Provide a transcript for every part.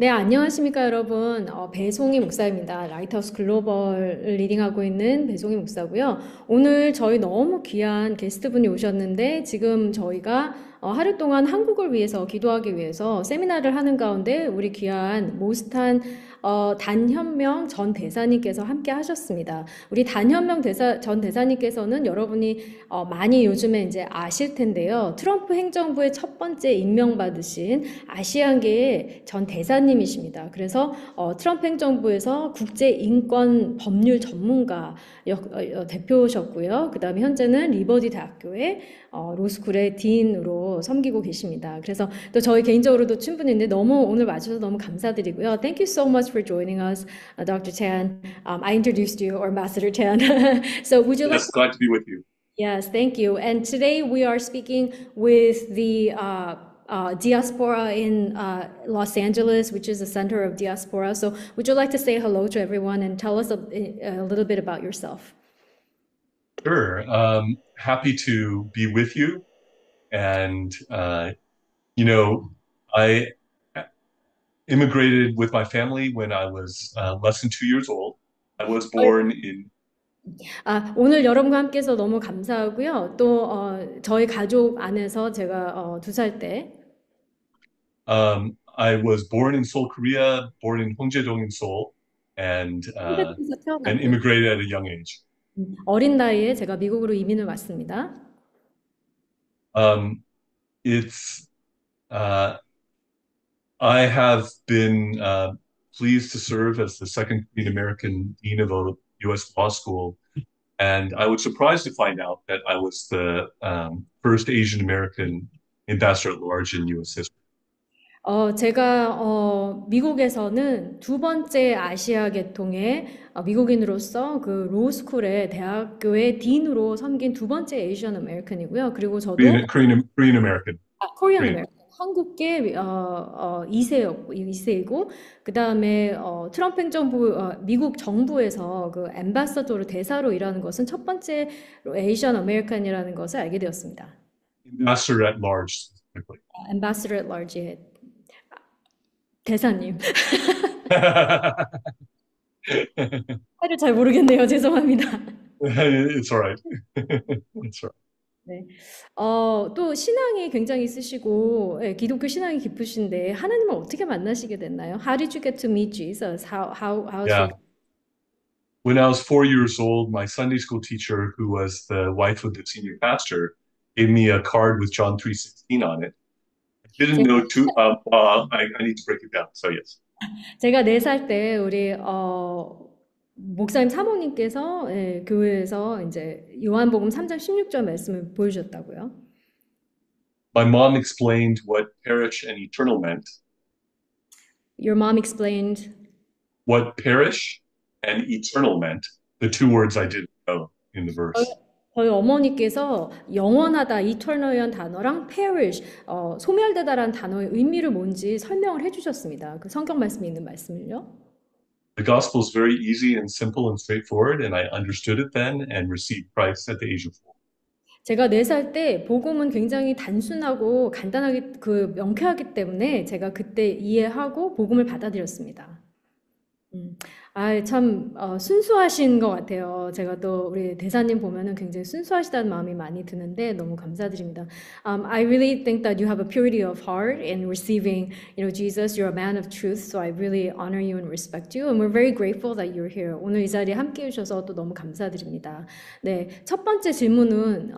네, 안녕하십니까, 여러분. 배송희 목사입니다. 라이트하우스 글로벌을 리딩하고 있는 배송희 목사고요. 오늘 저희 너무 귀한 게스트분이 오셨는데, 지금 저희가 하루 동안 한국을 위해서 기도하기 위해서 세미나를 하는 가운데 우리 귀한 모스탄 단현명 전 대사님께서 함께 하셨습니다. 우리 단현명 전 대사님께서는 여러분이 많이 요즘에 이제 아실 텐데요. 트럼프 행정부의 첫 번째 임명받으신 아시안계의 전 대사님이십니다. 그래서 트럼프 행정부에서 국제 인권 법률 전문가 대표셨고요. 그 다음에 현재는 리버디 대학교의 로스쿨의 딘으로 섬기고 계십니다. 그래서 또 저희 개인적으로도 충분히 너무 오늘 와주셔서 너무 감사드리고요. Thank you so much for joining us, Dr. Chan. I introduced you, or Ambassador Chan. So would you like? Yes, glad to be with you. Yes, thank you. And today we are speaking with the diaspora in Los Angeles, which is the center of diaspora. So would you like to say hello to everyone and tell us a little bit about yourself? Sure. Happy to be with you. And, you know, I immigrated with my family when I was less than 2 years old. I was born in, 오늘 여러분과 함께해서 너무 감사하고요. 또 저희 가족 안에서 제가 2살 때 I was born in Seoul, Korea, born in Hongjae-dong in Seoul, and 홍대에서 and 태어났고요. immigrated at a young age. 어린 나이에 제가 미국으로 이민을 왔습니다. Um, it's uh, I have been pleased to serve as the second Korean American dean of a U.S. law school. And I was surprised to find out that I was the first Asian American ambassador at large in U.S. history. 제가 미국에서는 두 번째 아시아 계통의 미국인으로서 그 로스쿨의 대학교의 딘으로 섬긴 두 번째 에이시안 아메리칸이고요. 그리고 저도 Korean American. 코리안 Korean. 아메리칸 한국계 2세이고 그다음에 트럼프 행정부 미국 정부에서 그 엠바서더로 대사로 일하는 것은 첫 번째 에이시안 아메리칸이라는 것을 알게 되었습니다. Ambassador at large, specifically. 엠바서더 at large의 대사님. 말을 잘 모르겠네요. 죄송합니다. It's all right. It's all right. 네. 또 신앙이 굉장히 있으시고, 예, 기독교 신앙이 깊으신데, 하나님을 어떻게 만나시게 됐나요? How did you get to meet Jesus? How's your, Yeah. When I was 4 years old, my Sunday school teacher, who was the wife of the senior pastor, gave me a card with John 3:16 on it. Didn't know too. I need to break it down. So yes. 제가 4살 때 우리 목사님 사모님께서 예, 교회에서 이제 요한복음 3장 16절 말씀을 보여주셨다고요. My mom explained what perish and eternal meant. Your mom explained. What perish and eternal meant. The two words I didn't know in the 저희, verse. 저희 어머니께서 영원하다, eternal이란 단어랑 perish, 소멸되다라는 단어의 의미를 뭔지 설명을 해주셨습니다. 그 성경 말씀에 있는 말씀을요. The gospel is very easy and simple and straightforward, and I understood it then and received Christ at the age of 4. 제가 4살 때 복음은 굉장히 단순하고 간단하게 명쾌하기 때문에 제가 그때 이해하고 복음을 받아들였습니다. 음. 참, 순수하신 것 같아요. 제가 또 우리 대사님 보면은 굉장히 순수하시다는 마음이 많이 드는데 너무 감사드립니다. I really think that you have a purity of heart in receiving, Jesus. You're a man of truth, so I really honor you and respect you. And we're very grateful that you're here. 오늘 이 자리에 함께 해주셔서 또 너무 감사드립니다. 네, 첫 번째 질문은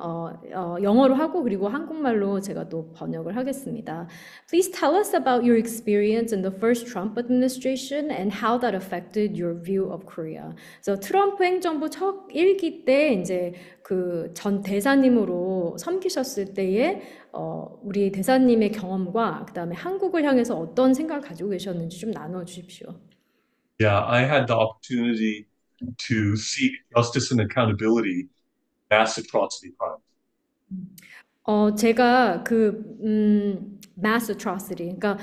영어로 하고 그리고 한국말로 제가 또 번역을 하겠습니다. Please tell us about your experience in the first Trump administration and how that affected your view of Korea. 그래서 트럼프 행정부 첫 1기 때 이제 그 전 대사님으로 섬기셨을 때에 우리 대사님의 경험과 그다음에 한국을 향해서 어떤 생각을 가지고 계셨는지 좀 나눠 주십시오. Yeah, I had the opportunity to seek justice and accountability, mass atrocity crimes. 제가 mass atrocity, 그러니까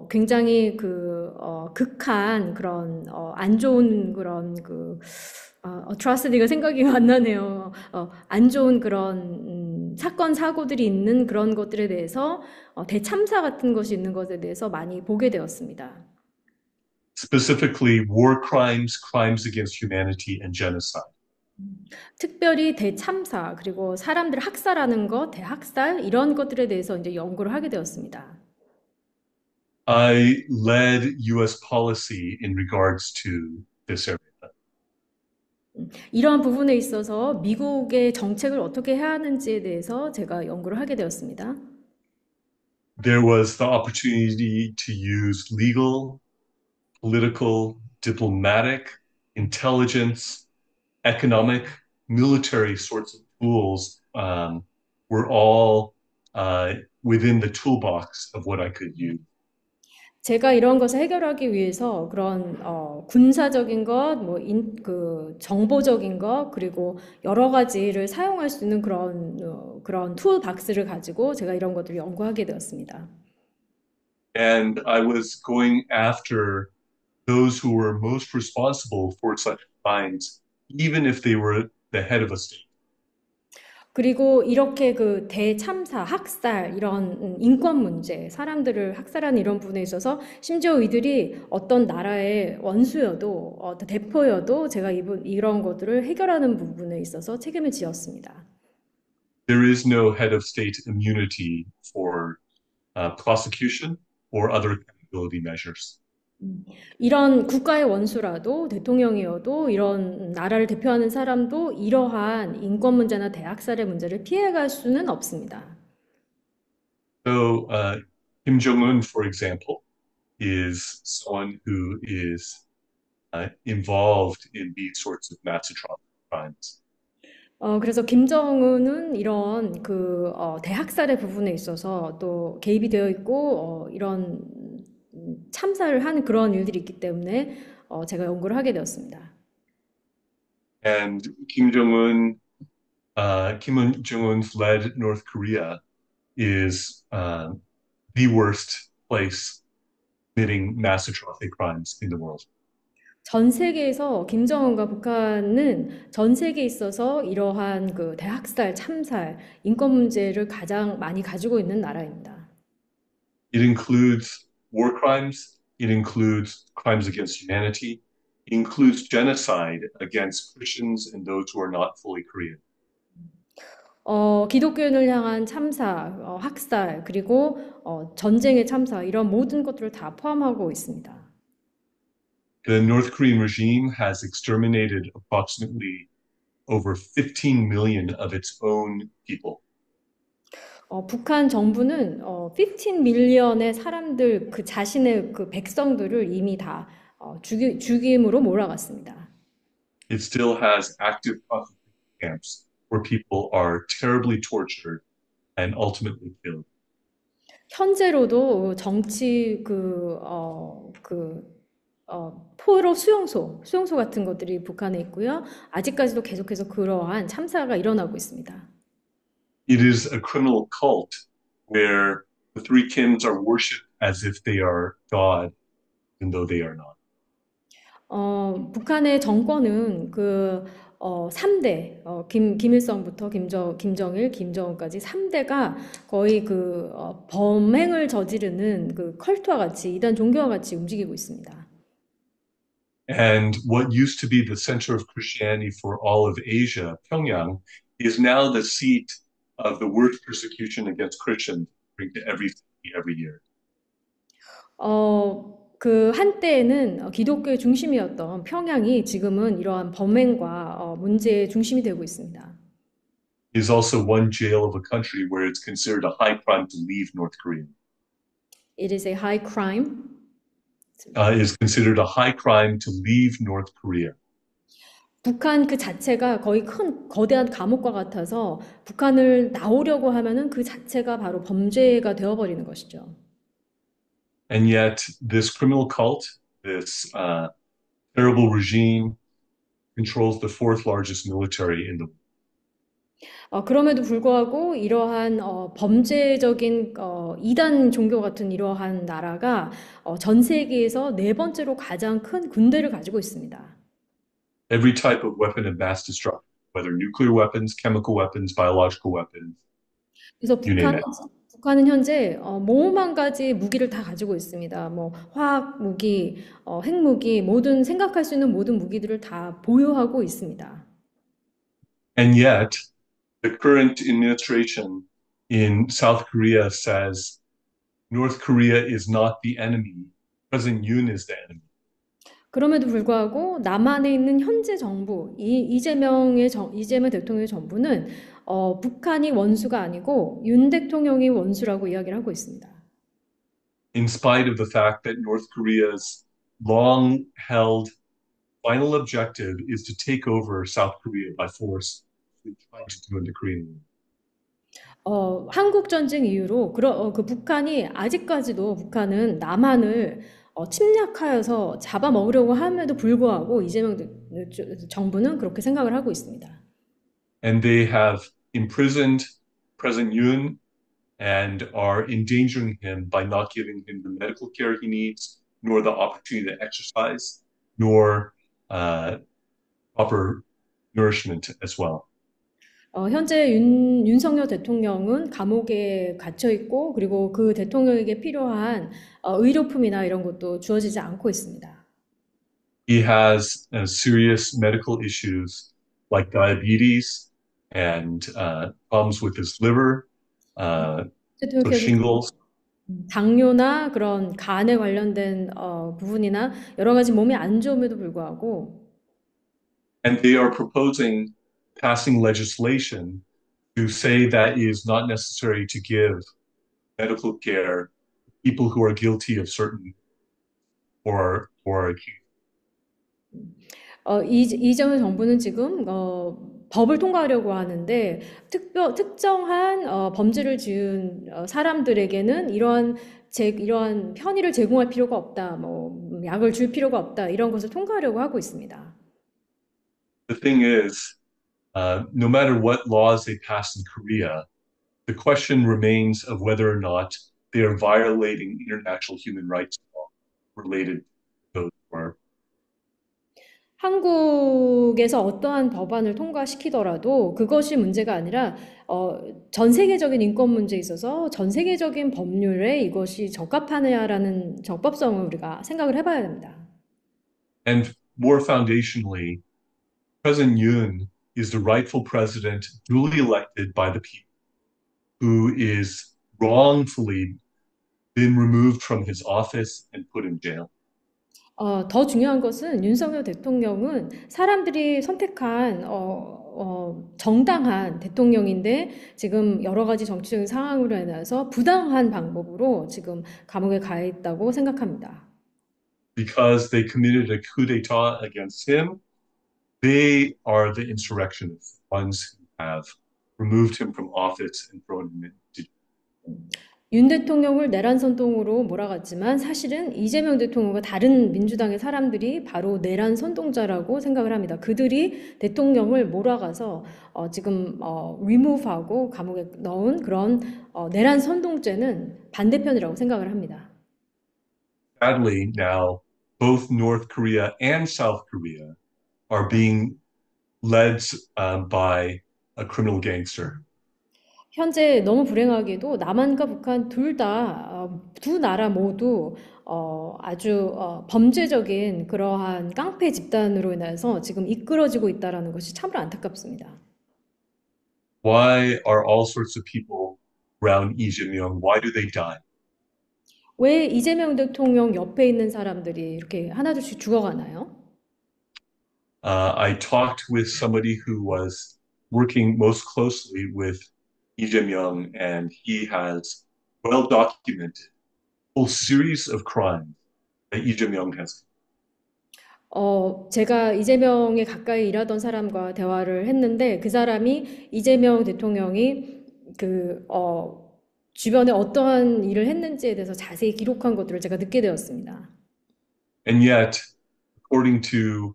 굉장히 극한 그런 안 좋은 그런 atrocity가 생각이 안 나네요. 안 좋은 그런 사건, 사고들이 있는 그런 것들에 대해서 대참사 같은 것이 있는 것에 대해서 많이 보게 되었습니다. specifically war crimes, crimes against humanity, and genocide. 특별히 대참사, 그리고 사람들을 학살하는 것, 대학살, 이런 것들에 대해서 이제 연구를 하게 되었습니다. I led US policy in regards to this area. 이러한 부분에 있어서 미국의 정책을 어떻게 해야 하는지에 대해서 제가 연구를 하게 되었습니다. There was the opportunity to use legal, political, diplomatic, intelligence, economic, military sorts of tools were all within the toolbox of what I could use. 제가 이런 것을 해결하기 위해서 그런 군사적인 것, 그 정보적인 것, 그리고 여러 가지를 사용할 수 있는 그런 툴박스를 가지고 제가 이런 것들을 연구하게 되었습니다. And I was going after those who were most responsible for such crimes, even if they were the head of a state. 그리고 이렇게 그 대참사, 학살, 이런 인권 문제, 사람들을 학살하는 이런 부분에 있어서 심지어 이들이 어떤 나라의 원수여도, 어떤 대표여도 제가 이런 것들을 해결하는 부분에 있어서 책임을 지었습니다. There is no head of state immunity for prosecution or other accountability measures. 이런 국가의 원수라도 대통령이어도 이런 나라를 대표하는 사람도 이러한 인권 문제나 대학살의 문제를 피해갈 수는 없습니다. So, Kim Jong-un, for example, is someone who is involved in these sorts of mass atrocity crimes. 그래서 김정은은 이런 대학살의 부분에 있어서 또 개입이 되어 있고, 이런 참사를 하는 그런 일들이 있기 때문에 제가 연구를 하게 되었습니다. And Kim Jong-un's led North Korea is the worst place committing mass atrocity crimes in the world. 전 세계에서 김정은과 북한은 전 세계에 있어서 이러한 그 대학살, 참살, 인권 문제를 가장 많이 가지고 있는 나라입니다. It includes war crimes, it includes crimes against humanity, it includes genocide against Christians and those who are not fully Korean. 기독교인을 향한 참사, 학살, 그리고 전쟁의 참사, 이런 모든 것들을 다 포함하고 있습니다. The North Korean regime has exterminated approximately over 15 million of its own people. 북한 정부는 15 밀리언의 사람들, 그 자신의 그 백성들을 이미 다 죽임으로 몰아갔습니다. It still has active concentration camps where people are terribly tortured and ultimately killed. 현재로도 정치 포로 수용소 같은 것들이 북한에 있고요. 아직까지도 계속해서 그러한 참사가 일어나고 있습니다. It is a criminal cult where the three Kims are worshipped as if they are God, even though they are not. 북한의 정권은 3대, 김일성부터 김정일, 김정은까지 3대가 거의 범행을 저지르는 그 컬트와 같이, 이단 종교와 같이 움직이고 있습니다. And what used to be the center of Christianity for all of Asia, Pyongyang, is now the seat of the worst persecution against Christians to every city every year. 그 한때에는 기독교의 중심이었던 평양이 지금은 이러한 범행과 문제의 중심이 되고 있습니다. It is also one jail of a country where it's considered a high crime to leave North Korea. It is a high crime. It is considered a high crime to leave North Korea. 북한 그 자체가 거의 거대한 감옥과 같아서 북한을 나오려고 하면은 그 자체가 바로 범죄가 되어버리는 것이죠. And yet, this criminal cult, this terrible regime, controls the fourth largest military in the world. 그럼에도 불구하고 이러한 범죄적인 이단 종교 같은 이러한 나라가 전 세계에서 네 번째로 가장 큰 군대를 가지고 있습니다. Every type of weapon of mass destruction, whether nuclear weapons, chemical weapons, biological weapons, 그래서 you name it. 북한은 현재 모험한 가지 무기를 다 가지고 있습니다. 뭐 화학 무기, 핵무기, 모든 생각할 수 있는 모든 무기들을 다 보유하고 있습니다. And yet, the current administration in South Korea says North Korea is not the enemy. President Yoon is the enemy. 그럼에도 불구하고 남한에 있는 현재 정부, 이재명 대통령의 정부는 북한이 원수가 아니고 윤 대통령이 원수라고 이야기를 하고 있습니다. In spite of the fact that North Korea's long held final objective is to take over South Korea by force, trying to do in the Korean War. 한국 전쟁 이후로 그 북한이 아직까지도 북한은 남한을 침략하여서 잡아먹으려고 함에도 불구하고 정부는 그렇게 생각을 하고 있습니다. And they have imprisoned President Yoon and are endangering him by not giving him the medical care he needs, nor the opportunity to exercise, nor proper nourishment as well. 현재 윤석열 대통령은 감옥에 gat혀 있고, 그리고 그 대통령에게 필요한 의료품이나 이런 것도 주어지지 않고 있습니다. He has serious medical issues like diabetes and problems with his liver, so 대통령께서 shingles. 당뇨나 그런 간에 관련된 부분이나 여러 가지 몸이 안 좋음에도 불구하고 And they are proposing passing legislation to say that it is not necessary to give medical care to people who are guilty of certain or accused. 이재명 정부는 지금 법을 통과하려고 하는데 특정한 범죄를 지은 사람들에게는 이러한 편의를 제공할 필요가 없다, 뭐 약을 줄 필요가 없다 이런 것을 통과하려고 하고 있습니다. The thing is, no matter what laws they pass in Korea, the question remains of whether or not they are violating international human rights law related to those who are. 한국에서 어떠한 법안을 통과시키더라도 그것이 문제가 아니라 전 세계적인 인권 문제에 있어서 전 세계적인 법률에 이것이 적합하냐라는 적법성을 우리가 생각을 해봐야 됩니다. And more foundationally, President Yoon is the rightful president duly elected by the people who is wrongfully been removed from his office and put in jail. 더 중요한 것은 윤석열 대통령은 사람들이 선택한 정당한 대통령인데 지금 여러 가지 정치적인 상황으로 인해서 부당한 방법으로 지금 감옥에 가 있다고 생각합니다. Because they committed a coup d'etat against him, they are the insurrectionists, ones who have removed him from office and thrown him into. 윤 대통령을 내란 선동으로 몰아갔지만 사실은 이재명 대통령과 다른 민주당의 사람들이 바로 내란 선동자라고 생각을 합니다. 그들이 대통령을 몰아가서 지금 remove하고 감옥에 넣은 그런 내란 선동죄는 반대편이라고 생각을 합니다. Sadly, now both North Korea and South Korea are being led by a criminal gangster. 현재 너무 불행하게도 남한과 북한 두 나라 모두 아주 범죄적인 그러한 깡패 집단으로 인해서 지금 이끌어지고 있다는 것이 참으로 안타깝습니다. Why are all sorts of people around Lee Jae-myung? Why do they die? 왜 이재명 대통령 옆에 있는 사람들이 이렇게 하나둘씩 죽어가나요? I talked with somebody who was working most closely with Lee Jae-myung, and he has well documented a whole series of crimes that Lee Jae-myung has. 제가 이재명에 가까이 일하던 사람과 대화를 했는데 그 사람이 이재명 대통령이 주변에 어떠한 일을 했는지에 대해서 자세히 기록한 것들을 제가 듣게 되었습니다. And yet, according to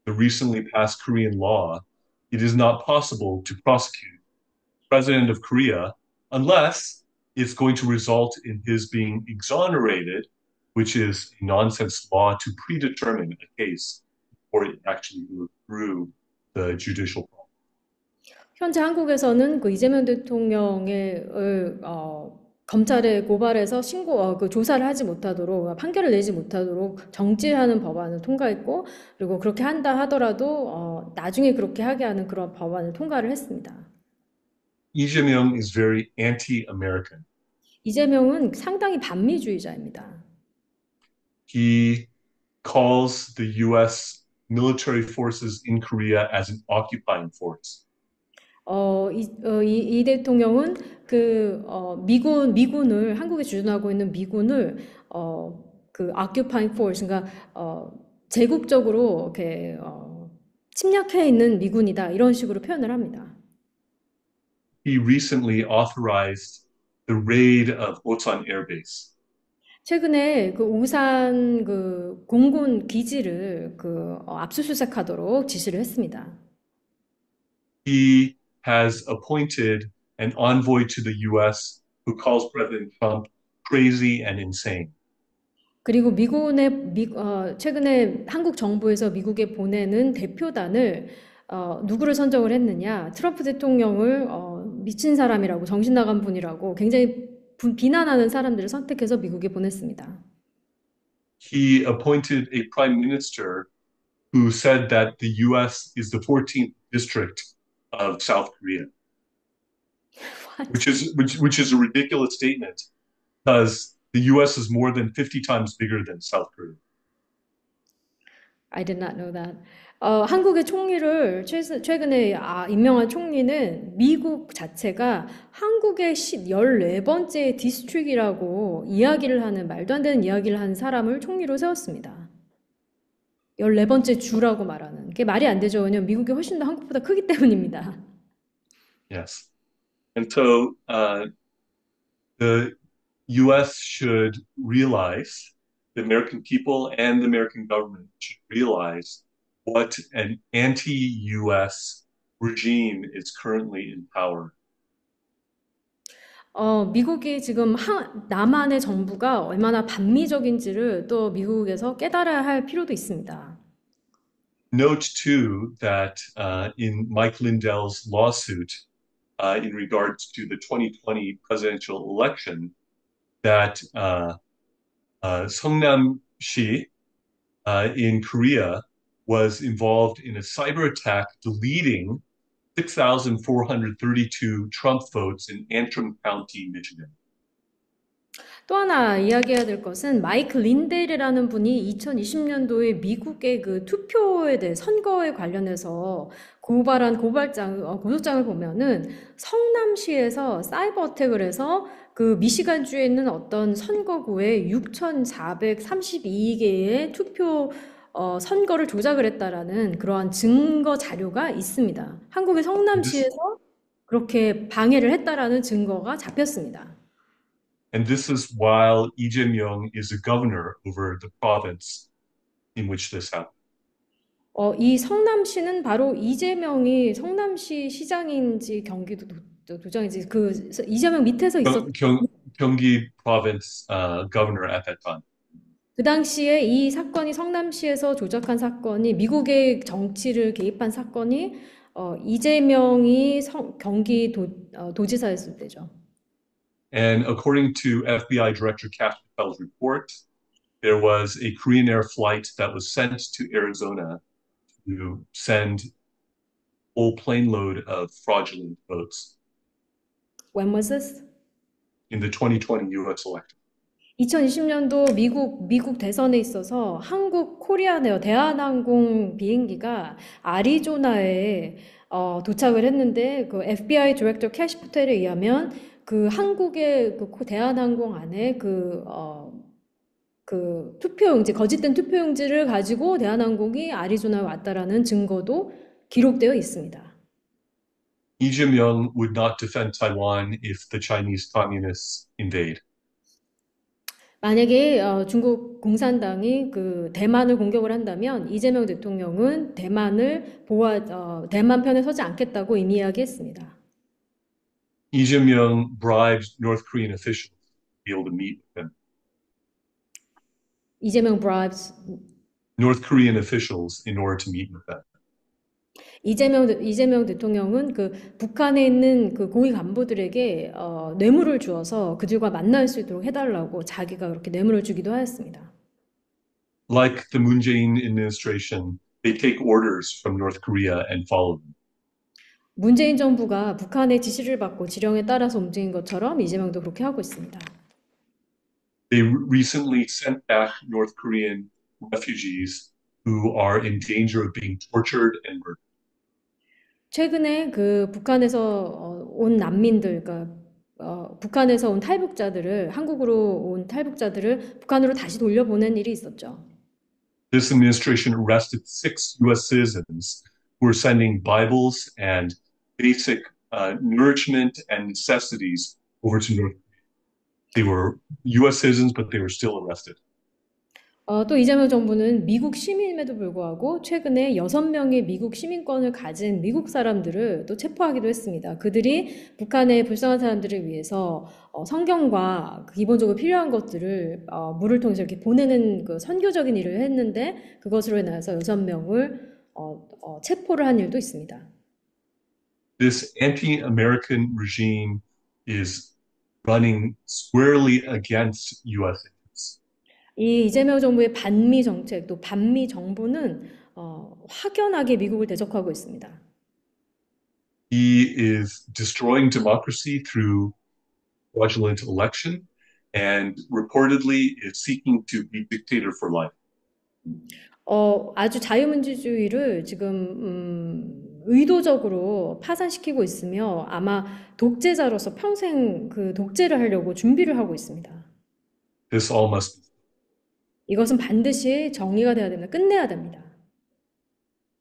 the recently passed Korean law, it is not possible to prosecute the president of Korea unless it's going to result in his being exonerated, which is a nonsense law to predetermine a case before it actually goes through the judicial process. 현재 한국에서는 그 이재명 대통령의 검찰에 고발해서 그 조사를 하지 못하도록 판결을 내지 못하도록 정지하는 법안을 통과했고 그리고 그렇게 한다 하더라도 나중에 그렇게 하게 하는 그런 법안을 통과를 했습니다. Lee Jae-myung is very anti-American. 이재명은 상당히 반미주의자입니다. He calls the U.S. military forces in Korea as an occupying force. 이 대통령은 미군을, 한국에 주둔하고 있는 미군을, 그 occupying force, 그러니까, 제국적으로 이렇게, 침략해 있는 미군이다. 이런 식으로 표현을 합니다. He recently authorized the raid of Osan Air Base. 최근에 그 우산 그 공군 기지를 압수수색하도록 지시를 했습니다. He has appointed an envoy to the U.S. who calls President Trump crazy and insane. 그리고 최근에 한국 정부에서 미국에 보내는 대표단을 누구를 선정을 했느냐? 트럼프 대통령을 미친 사람이라고 정신 나간 분이라고 굉장히 비난하는 사람들을 선택해서 미국에 보냈습니다. He appointed a prime minister who said that the U.S. is the 14th district of South Korea, What? which is a ridiculous statement because the U.S. is more than 50 times bigger than South Korea. I did not know that. 한국의 총리를 최근에 임명한 총리는 미국 자체가 한국의 14번째 디스트릭이라고 이야기를 하는 말도 안 되는 이야기를 하는 사람을 총리로 세웠습니다. 14번째 주라고 말하는. 그게 말이 안 되죠. 왜냐면 미국이 훨씬 더 한국보다 크기 때문입니다. Yes. And so the U.S. should realize, the American people and the American government should realize what an anti-U.S. regime is currently in power. 미국이 지금 남한의 정부가 얼마나 반미적인지를 또 미국에서 깨달아야 할 필요도 있습니다. Note too that in Mike Lindell's lawsuit in regards to the 2020 presidential election, that Seongnam-shi in Korea was involved in a cyber attack, deleting 6,432 Trump votes in Antrim County, Michigan. 또 하나 이야기해야 될 것은 마이크 린델이라는 분이 2020년도에 미국의 그 투표에 대해 선거에 관련해서 고발한 고소장을 보면은 성남시에서 사이버 어택을 해서 그 미시간주에 있는 어떤 선거구에 6,432개의 선거를 조작을 했다라는 그러한 증거 자료가 있습니다. 한국의 This, 성남시에서 그렇게 방해를 했다라는 증거가 잡혔습니다. and this is while Lee Jae-myung is a governor over the province in which this happened. 이 성남시는 바로 이재명이 성남시 시장인지 도장인지 이재명 밑에서 있었. Gyeonggi province governor at that time. 그 당시에 이 사건이 성남시에서 조작한 사건이 미국의 정치를 개입한 사건이 이재명이 도지사였을 때죠. And according to FBI Director Cash Patel's report, there was a Korean Air flight that was sent to Arizona to send a whole plane load of fraudulent votes When was this? in the 2020 U.S. election. 2020년도 미국 대선에 있어서 한국 코리아네어 대한항공 비행기가 아리조나에 도착을 했는데 그 FBI 디렉터 캐시 퍼텔에 의하면 그 한국의 그 대한항공 안에 그 투표용지, 거짓된 투표용지를 가지고 대한항공이 아리조나에 왔다라는 증거도 기록되어 있습니다. Lee Jae-myung would not defend Taiwan if the Chinese communists invade. 만약에 중국 공산당이 그 대만을 공격을 한다면 이재명 대통령은 대만 편에 서지 않겠다고 이미 이야기했습니다. Lee Jae-myung bribed North Korean officials to be able to meet with him. 이재명 bribes North Korean officials in order to meet with them. 이재명 대통령은 그 북한에 있는 그 고위 간부들에게 뇌물을 주어서 그들과 만날 수 있도록 해달라고 자기가 그렇게 뇌물을 주기도 하였습니다. Like the Moon Jae-in administration, they take orders from North Korea and follow them. 문재인 정부가 북한의 지시를 받고 지령에 따라서 움직인 것처럼 이재명도 그렇게 하고 있습니다. They recently sent back North Korean refugees who are in danger of being tortured and murdered. 최근에 그 북한에서 온 난민들, 그러니까 북한에서 온 탈북자들을 한국으로 온 탈북자들을 북한으로 다시 돌려보낸 일이 있었죠. This administration arrested 6 U.S. citizens who were sending Bibles and basic nourishment and necessities over to North Korea. They were U.S. citizens, but they were still arrested. 또 이재명 정부는 미국 시민임에도 불구하고 최근에 6명의 미국 시민권을 가진 미국 사람들을 또 체포하기도 했습니다. 그들이 북한의 불쌍한 사람들을 위해서 성경과 그 기본적으로 필요한 것들을 물을 통해서 이렇게 보내는 그 선교적인 일을 했는데 그것으로 인해서 6명을 체포를 한 일도 있습니다. This anti-American regime is running squarely against U.S. interests. 이 이재명 정부의 반미 정책, 또 반미 정부는 확연하게 미국을 대적하고 있습니다. He is destroying democracy through fraudulent election and reportedly is seeking to be dictator for life. 아주 자유민주주의를 지금 의도적으로 파산시키고 있으며 아마 독재자로서 평생 그 독재를 하려고 준비를 하고 있습니다. This all must be. 이것은 반드시 정리가 돼야 됩니다. 끝내야 됩니다.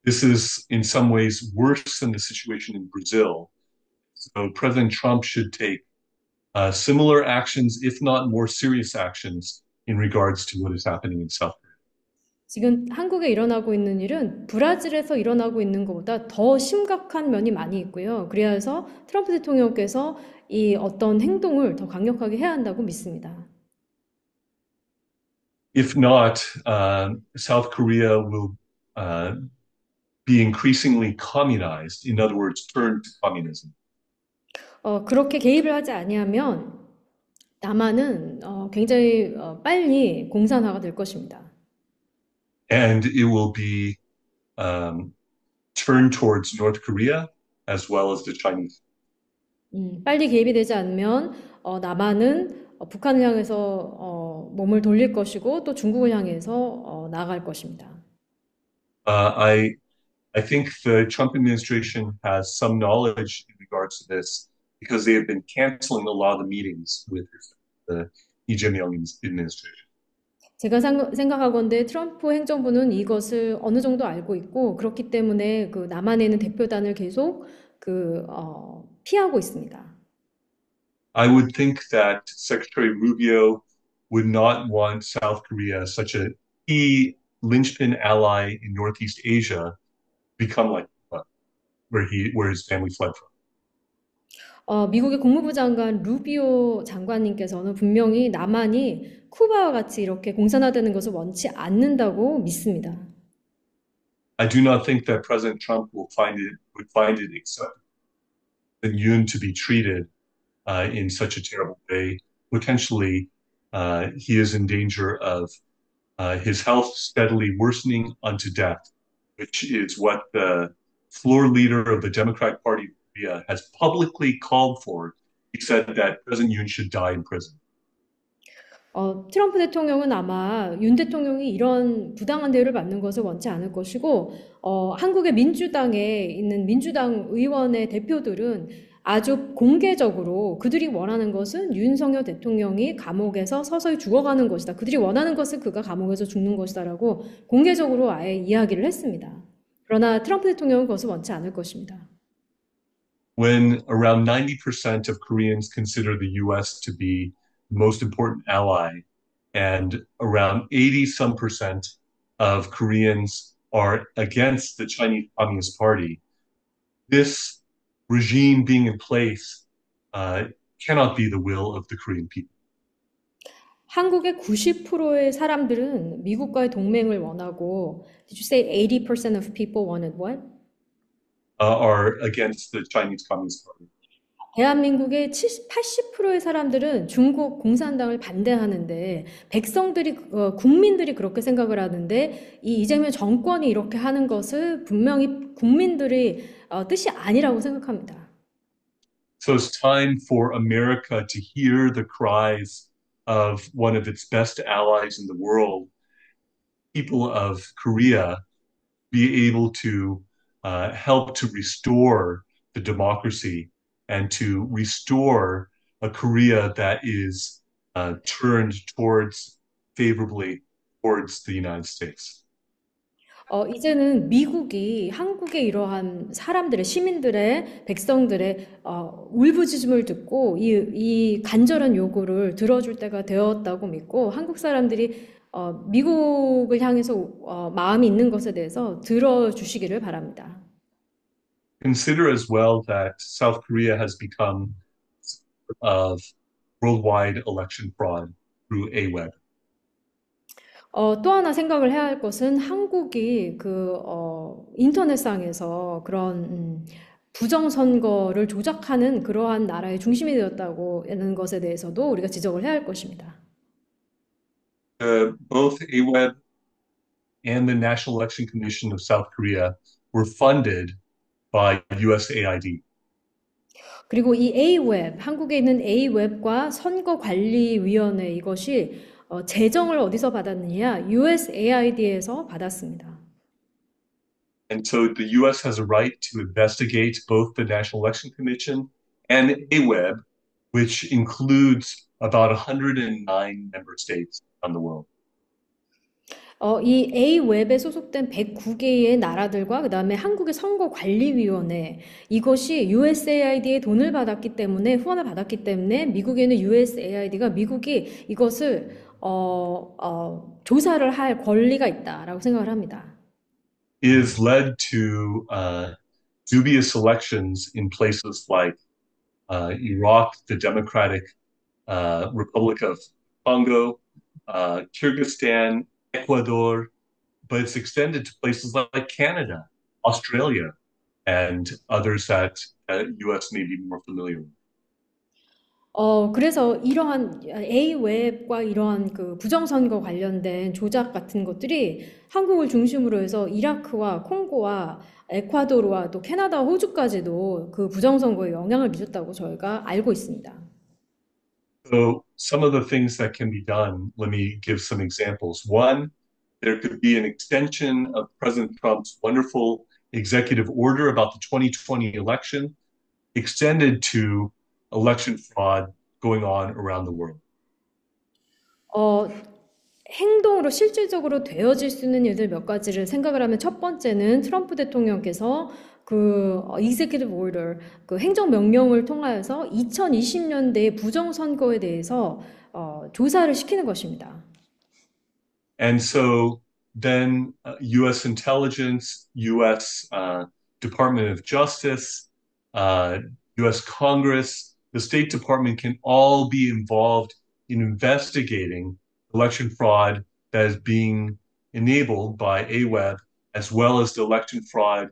This is in some ways worse than the situation in Brazil. So President Trump should take similar actions, if not more serious actions, in regards to what is happening in South Korea. 지금 한국에 일어나고 있는 일은 브라질에서 일어나고 있는 것보다 더 심각한 면이 많이 있고요. 그래서 트럼프 대통령께서 이 어떤 행동을 더 강력하게 해야 한다고 믿습니다. If not, South Korea will be increasingly communized. In other words, turn to communism. 그렇게 개입을 하지 아니하면 남한은 굉장히 빨리 공산화가 될 것입니다. And it will be turned towards North Korea as well as the Chinese. 빨리 개입이 되지 않으면 남한은 북한을 향해서 몸을 돌릴 것이고 또 중국을 향해서 나아갈 것입니다. I think the Trump administration has some knowledge in regards to this because they have been canceling a lot of the meetings with the Lee Jae-myung administration. 제가 생각하건대 트럼프 행정부는 이것을 어느 정도 알고 있고 그렇기 때문에 그 남한에 있는 대표단을 계속 피하고 있습니다. I would think that Secretary Rubio would not want South Korea, such a key linchpin ally in Northeast Asia, become like where his family fled from. 미국의 국무부 장관 루비오 장관님께서는 분명히 남한이 쿠바와 같이 이렇게 공산화되는 것을 원치 않는다고 믿습니다. I do not think that President Trump would find it acceptable for Yoon to be treated in such a terrible way. Potentially, he is in danger of his health steadily worsening unto death, which is what the floor leader of the Democratic Party of Korea has publicly called for. He said that President Yoon should die in prison. 트럼프 대통령은 아마 윤 대통령이 이런 부당한 대우를 받는 것을 원치 않을 것이고, 한국의 민주당에 있는 민주당 의원의 대표들은 아주 공개적으로 그들이 원하는 것은 윤석열 대통령이 감옥에서 서서히 죽어가는 것이다. 그들이 원하는 것은 그가 감옥에서 죽는 것이다라고 공개적으로 아예 이야기를 했습니다. 그러나 트럼프 대통령은 그것을 원치 않을 것입니다. When around 90% of Koreans consider the US to be the most important ally, and around 80 some percent of Koreans are against the Chinese Communist Party, this regime being in place cannot be the will of the Korean people. 한국의 90%의 사람들은 미국과의 동맹을 원하고, did you say 80% of people wanted what? are against the Chinese Communist Party. 대한민국의 70, 80%의 사람들은 중국 공산당을 반대하는데 백성들이 국민들이 그렇게 생각을 하는데 이 이재명 정권이 이렇게 하는 것을 분명히 국민들의 뜻이 아니라고 생각합니다. So it's time for America to hear the cries of one of its best allies in the world, people of Korea, be able to help to restore the democracy and to restore a Korea that is turned towards favorably towards the United States. 이제는 미국이 한국의 이러한 사람들의, 시민들의, 백성들의 울부짖음을 듣고 이 간절한 요구를 들어줄 때가 되었다고 믿고 한국 사람들이 미국을 향해서 마음이 있는 것에 대해서 들어주시기를 바랍니다. Consider as well that South Korea has become of worldwide election fraud through AWEB. 또 하나 생각을 해야 할 것은 한국이 인터넷상에서 그런 부정선거를 조작하는 그러한 나라의 중심이 되었다고 하는 것에 대해서도 우리가 지적을 해야 할 것입니다. Both AWEB and the National Election Commission of South Korea were funded by USAID. 그리고 이 A웹, 한국에 있는 A웹과 선거관리위원회 이것이 재정을 어디서 받았느냐? USAID에서 받았습니다. And so the US has a right to investigate both the National Election Commission and AWEB, which includes about 109 member states around the world. 이 A웹에 소속된 109개의 나라들과 그다음에 한국의 선거관리위원회 이것이 USAID의 돈을 받았기 때문에 후원을 받았기 때문에 미국에는 USAID가 미국이 이것을 조사를 할 권리가 있다라고 생각을 합니다. Is led to dubious elections in places like Iraq, the Democratic Republic of Congo, Kyrgyzstan, Ecuador, but it's extended to places like Canada, Australia, and others that US may be more familiar with. 그래서 이러한 A웹과 이러한 그 부정선거 관련된 조작 같은 것들이 한국을 중심으로 해서 이라크와 콩고와 에콰도르와 또 캐나다, 호주까지도 그 부정선거에 영향을 미쳤다고 저희가 알고 있습니다. So some of the things that can be done, let me give some examples. One, there could be an extension of President Trump's wonderful executive order about the 2020 election extended to election fraud going on around the world. 어, 행동으로 실질적으로 되어질 수 있는 일들 몇 가지를 생각을 하면 첫 번째는 트럼프 대통령께서 executive order, 그 행정명령을 통하여서 2020년대의 부정선거에 대해서 조사를 시키는 것입니다. And so then US intelligence, US Department of Justice, US Congress, the State Department can all be involved in investigating election fraud that is being enabled by AWEB, as well as the election fraud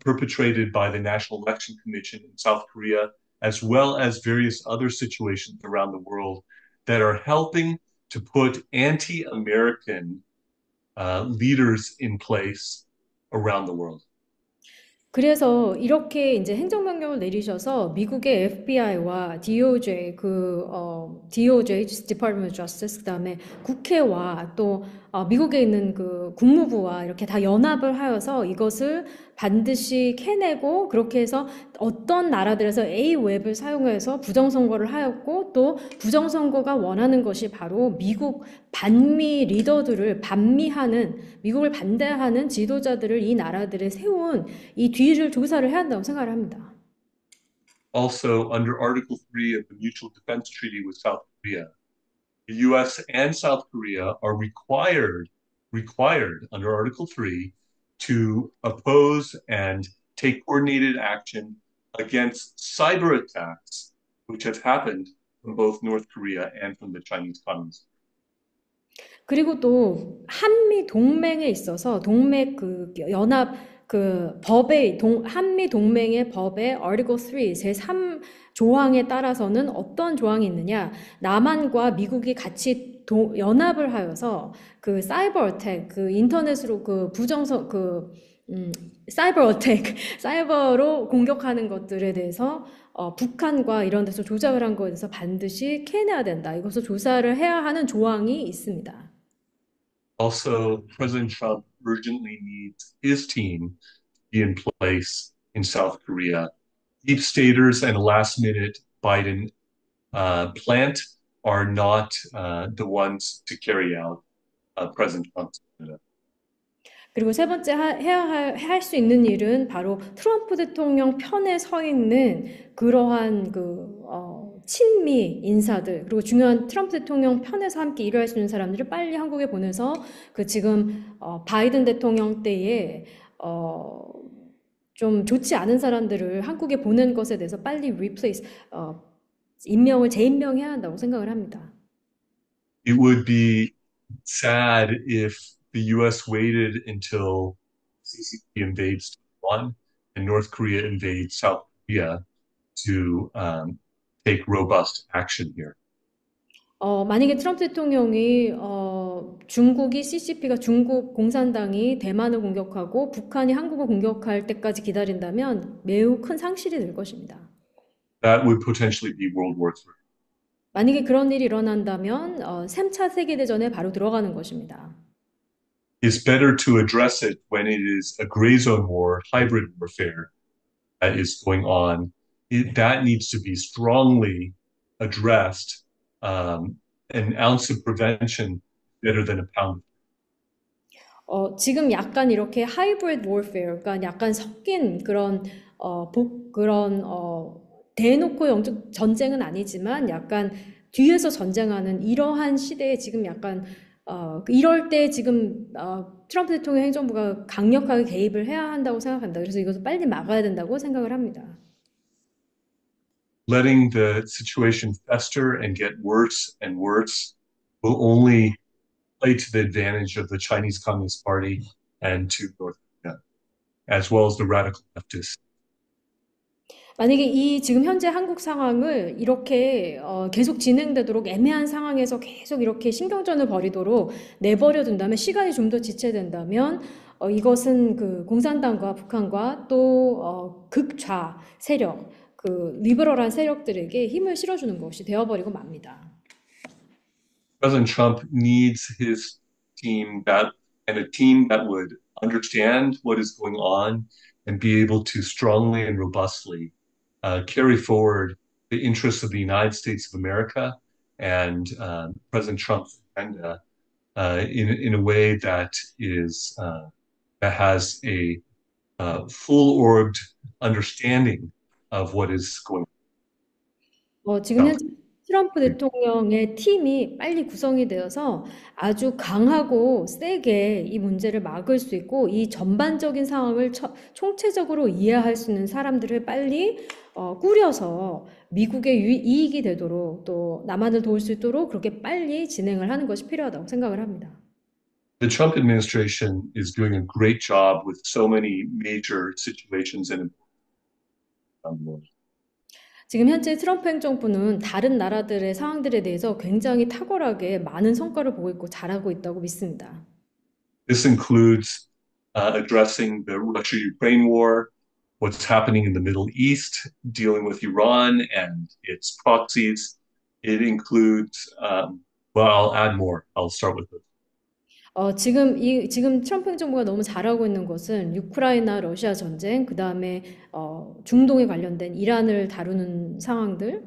perpetrated by the National Election Commission in South Korea, as well as various other situations around the world that are helping to put anti-American leaders in place around the world. 그래서 이렇게 이제 행정명령을 내리셔서 미국의 FBI와 DOJ, DOJ, Department of Justice, 그다음에 국회와 또 미국에 있는 그 국무부와 이렇게 다 연합을 하여서 이것을 반드시 캐내고 그렇게 해서 어떤 나라들에서 A웹을 사용해서 부정선거를 하였고 또 부정선거가 원하는 것이 바로 미국 반미 리더들을 반미하는 미국을 반대하는 지도자들을 이 나라들에 세운 이 뒤를 조사를 해야 한다고 생각을 합니다. Also, under Article 3 of the Mutual Defense Treaty with South Korea, the US and South Korea are required under Article 3 to oppose and take coordinated action against cyber attacks, which have happened from both North Korea and from the Chinese Communist. 그리고 또 한미 동맹에 있어서 동맹 그 연합 그 한미 동맹의 법의 Article 3 제3 조항에 따라서는 어떤 조항이 있느냐? 남한과 미국이 같이 연합을 하여서 그 사이버 어택, 그 인터넷으로 그 부정선 사이버 어택, 사이버로 공격하는 것들에 대해서 북한과 이런 데서 조작을 한 거에 대해서 반드시 캐내야 된다. 이것을 조사를 해야 하는 조항이 있습니다. Also, President Trump urgently needs his team to be in place in South Korea. Deep staters and a last minute Biden plant are not the ones to carry out President Trump's agenda. 그리고 세 번째 할 수 있는 일은 바로 트럼프 대통령 편에 서 있는 그러한 친미 인사들, 그리고 중요한 트럼프 대통령 편에서 함께 일할 수 있는 사람들을 빨리 한국에 보내서 그 지금 바이든 대통령 때에 좀 좋지 않은 사람들을 한국에 보낸 것에 대해서 빨리 재임명해야 한다고 생각을 합니다. It would be sad if the U.S. waited until CCP invades Taiwan and North Korea invades South Korea to take robust action here. 만약에 트럼프 대통령이 중국이 CCP가 중국 공산당이 대만을 공격하고 북한이 한국을 공격할 때까지 기다린다면 매우 큰 상실이 될 것입니다. That would potentially be World War III. 만약에 그런 일이 일어난다면 3차 세계대전에 바로 들어가는 것입니다. It's better to address it when it is a gray zone war, hybrid warfare that is going on. That needs to be strongly addressed. An ounce of prevention better than a pound. 지금 약간 이렇게 하이브리드 워페어, 그러니까 약간 섞인 대놓고 영적 전쟁은 아니지만 약간 뒤에서 전쟁하는 이러한 시대에 지금 약간 이럴 때 지금 트럼프 대통령 행정부가 강력하게 개입을 해야 한다고 생각한다. 그래서 이것을 빨리 막아야 된다고 생각을 합니다. Letting the situation fester and get worse and worse will only play to the advantage of the Chinese Communist Party and to North Korea, as well as the radical leftists. 만약에 이 지금 현재 한국 상황을 이렇게 계속 진행되도록 애매한 상황에서 계속 이렇게 신경전을 벌이도록 내버려 둔다면 시간이 좀 더 지체된다면 이것은 그 공산당과 북한과 또 극좌 세력, 그 리버럴한 세력들에게 힘을 실어주는 것이 되어버리고 맙니다. President Trump needs his team and a team that would understand what is going on and be able to strongly and robustly carry forward the interests of the United States of America and President Trump's agenda in a way that that has a full-orbed understanding of what is going 지금 on. 현재 트럼프 대통령의 팀이 빨리 구성이 되어서 아주 강하고 세게 이 문제를 막을 수 있고 이 전반적인 상황을 총체적으로 이해할 수 있는 사람들을 빨리 꾸려서 미국의 이익이 되도록 또 남한을 도울 수 있도록 그렇게 빨리 진행을 하는 것이 필요하다고 생각을 합니다. The Trump administration is doing a great job with so many major situations and 지금 현재 트럼프 행정부는 다른 나라들의 상황들에 대해서 굉장히 탁월하게 많은 성과를 보고 있고 잘하고 있다고 믿습니다. This includes addressing the Russia-Ukraine war, what's happening in the Middle East, dealing with Iran and its proxies. It includes, well, I'll add more. I'll start with this. 지금 트럼프 행정부가 너무 잘하고 있는 것은 우크라이나 러시아 전쟁, 그 다음에 중동에 관련된 이란을 다루는 상황들.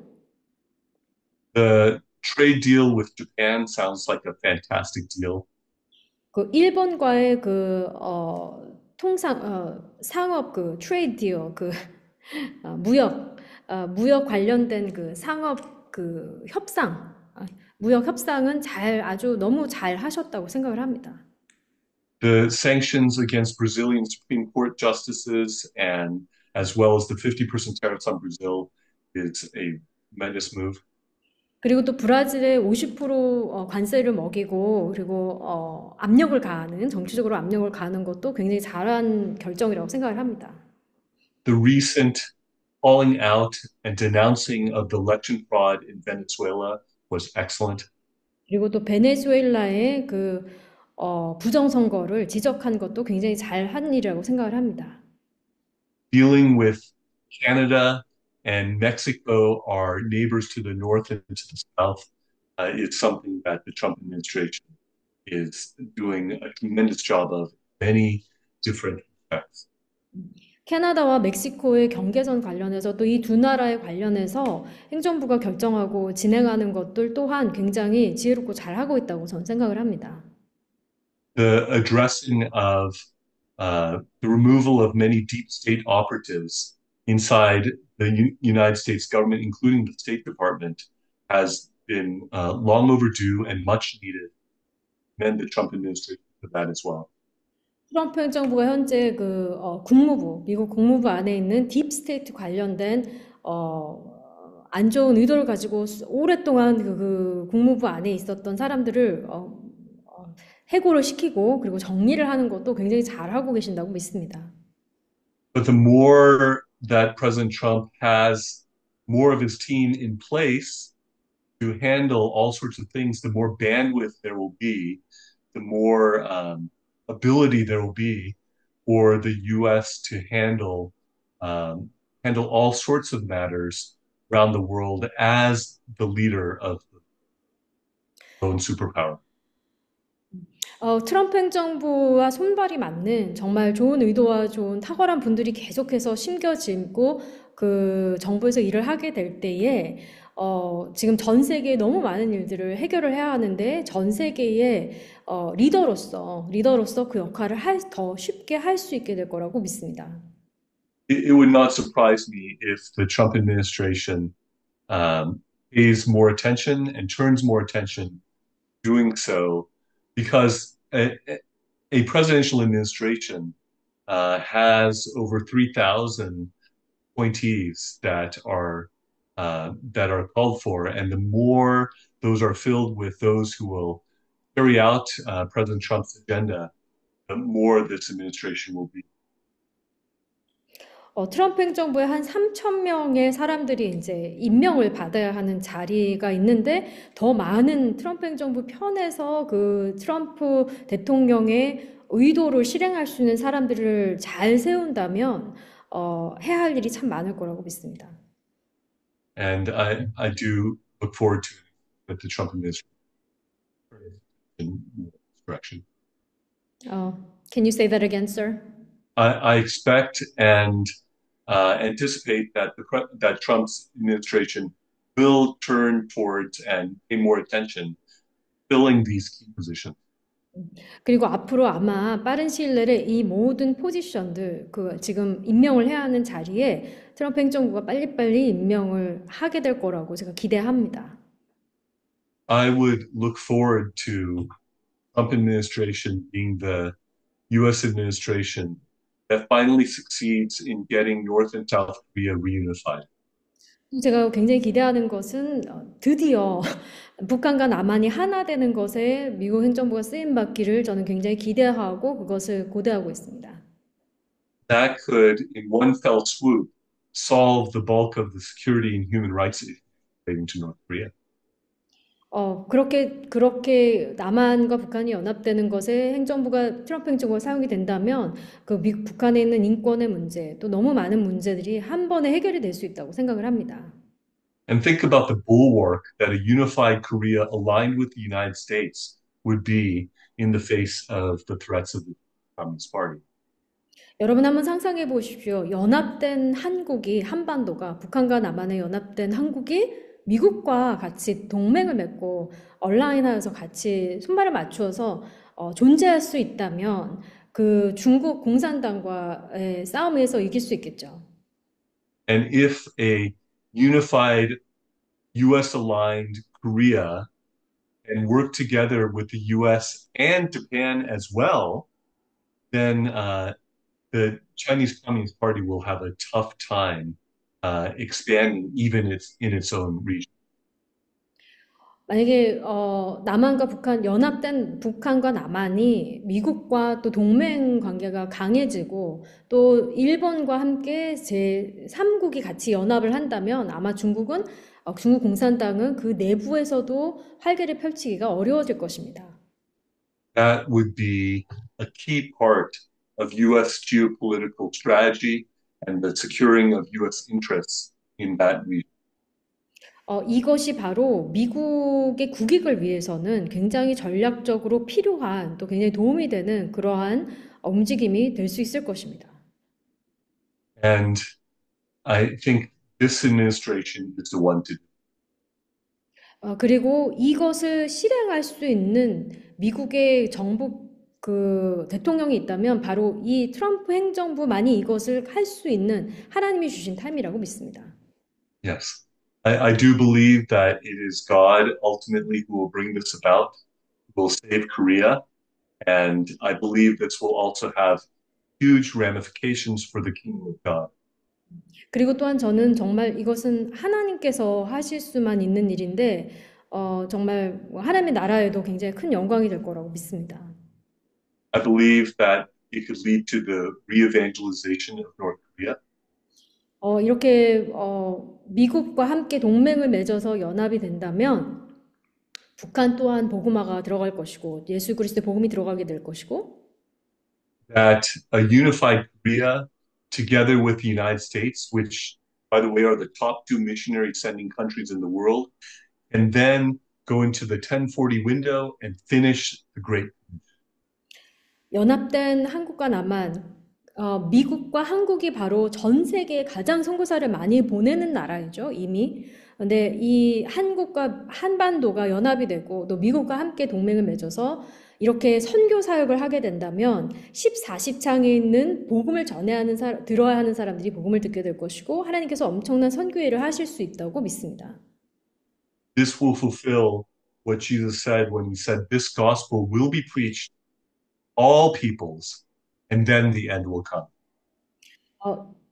The trade deal with Japan sounds like a fantastic deal. 그 일본과의 상업 트레이드 딜, 무역 관련된 그 상업 무역 협상은 아주 너무 잘 하셨다고 생각을 합니다. The sanctions against Brazilian Supreme Court justices and as well as the 50% tariffs on Brazil is a tremendous move. 그리고 또 브라질에 50% 관세를 먹이고 그리고 압력을 가하는 정치적으로 압력을 가하는 것도 굉장히 잘한 결정이라고 생각을 합니다. The recent calling out and denouncing of the election fraud in Venezuela was excellent. 그리고 또 베네수엘라의 그 부정선거를 지적한 것도 굉장히 잘한 일이라고 생각을 합니다. Dealing with Canada and Mexico, our neighbors to the north and to the south, is something that the Trump administration is doing a tremendous job of many different respects. 캐나다와 멕시코의 경계선 관련해서 또 이 두 나라에 관련해서 행정부가 결정하고 진행하는 것들 또한 굉장히 지혜롭고 잘하고 있다고 저는 생각을 합니다. The addressing of the removal of many deep state operatives inside the United States government, including the State Department, has been long overdue and much needed. Commend the Trump administration for that as well. 트럼프 행정부가 현재 그 국무부, 미국 국무부 안에 있는 딥스테이트 관련된 안 좋은 의도를 가지고 오랫동안 그 국무부 안에 있었던 사람들을 해고를 시키고 그리고 정리를 하는 것도 굉장히 잘하고 계신다고 믿습니다. But the more that President Trump has more of his team in place to handle all sorts of things, the more bandwidth there will be, the more ability there will be for the U.S. to handle all sorts of matters around the world as the leader of the lone superpower. 트럼프 행정부와 손발이 맞는 정말 좋은 의도와 좋은 탁월한 분들이 계속해서 심겨지고 그 정부에서 일을 하게 될 때에 지금 전 세계에 너무 많은 일들을 해결을 해야 하는데 전 세계의 리더로서 그 역할을 더 쉽게 할 수 있게 될 거라고 믿습니다. It would not surprise me if the Trump administration pays more attention and turns more attention doing so because a presidential administration has over 3,000 appointees that are called for, and the more those are filled with those who will carry out President Trump's agenda, the more this administration will be. 트럼프 행정부에 한 3천 명의 사람들이 이제 임명을 받아야 하는 자리가 있는데 더 많은 트럼프 행정부 편에서 그 트럼프 대통령의 의도를 실행할 수 있는 사람들을 잘 세운다면 해야 할 일이 참 많을 거라고 믿습니다. And I do look forward to that the Trump administration in this direction. Can you say that again, sir? I expect and anticipate that that Trump's administration will turn towards and pay more attention filling these key positions. 그리고 앞으로 아마 빠른 시일 내에 이 모든 포지션들, 그 지금 임명을 해야 하는 자리에 트럼프 행정부가 빨리빨리 임명을 하게 될 거라고 제가 기대합니다. I would look forward to Trump administration being the U.S. administration that finally succeeds in getting North and South Korea reunified. 제가 굉장히 기대하는 것은 드디어 북한과 남한이 하나 되는 것에 미국 행정부가 쓰임 받기를 저는 굉장히 기대하고 그것을 고대하고 있습니다. That could, in one fell swoop, solve the bulk of the security and human rights issues relating to North Korea. 그렇게 남한과 북한이 연합되는 것에 행정부가 트럼프 행정부가 사용이 된다면 그 북한에 있는 인권의 문제 또 너무 많은 문제들이 한 번에 해결이 될 수 있다고 생각을 합니다. And think about the bulwark that a unified Korea aligned with the United States would be in the face of the threats of the Communist Party. 여러분 한번 상상해 보십시오. 연합된 한국이 한반도가 북한과 남한의 연합된 한국이 미국과 같이 동맹을 맺고 얼라인하여서 같이 손발을 맞추어서 존재할 수 있다면 그 중국 공산당과의 싸움에서 이길 수 있겠죠. And if a unified US aligned Korea and work together with the US and Japan as well, then the Chinese Communist Party will have a tough time expanding even in its own region. 만약에 남한과 북한 연합된 북한과 남한이 미국과 또 동맹 관계가 강해지고 또 일본과 함께 제3국이 같이 연합을 한다면 아마 중국 공산당은 그 내부에서도 활개를 펼치기가 어려워질 것입니다. That would be a key part of US geopolitical strategy and the securing of US interests in that region. 이것이 바로 미국의 국익을 위해서는 굉장히 전략적으로 필요한 또 굉장히 도움이 되는 그러한 움직임이 될 수 있을 것입니다. And I think this administration is the one to do. 그리고 이것을 실행할 수 있는 미국의 정부 그 대통령이 있다면 바로 이 트럼프 행정부만이 이것을 할 수 있는 하나님이 주신 타임이라고 믿습니다. Yes. I do believe that it is God ultimately who will bring this about, who will save Korea. And I believe this will also have huge ramifications for the kingdom of God. 그리고 또한 저는 정말 이것은 하나님께서 하실 수만 있는 일인데, 정말 하나님의 나라에도 굉장히 큰 영광이 될 거라고 믿습니다. I believe that it could lead to the re-evangelization of North Korea. 이렇게 미국과 함께 동맹을 맺어서 연합이 된다면 북한 또한 복음화가 들어갈 것이고 예수 그리스도의 복음이 들어가게 될 것이고 That a unified Korea, together with the United States, which, by the way, are the top two missionary sending countries in the world, and then go into the 1040 window and finish the Great. 연합된 한국과 남한, 미국과 한국이 바로 전 세계에 가장 선교사를 많이 보내는 나라이죠, 이미. 근데 이 한국과 한반도가 연합이 되고 또 미국과 함께 동맹을 맺어서 이렇게 선교 사역을 하게 된다면 14시창에 있는 복음을 들어야 하는 사람들이 복음을 듣게 될 것이고 하나님께서 엄청난 선교회를 하실 수 있다고 믿습니다. This will fulfill what Jesus said when he said, this gospel will be preached all peoples, and then the end will come.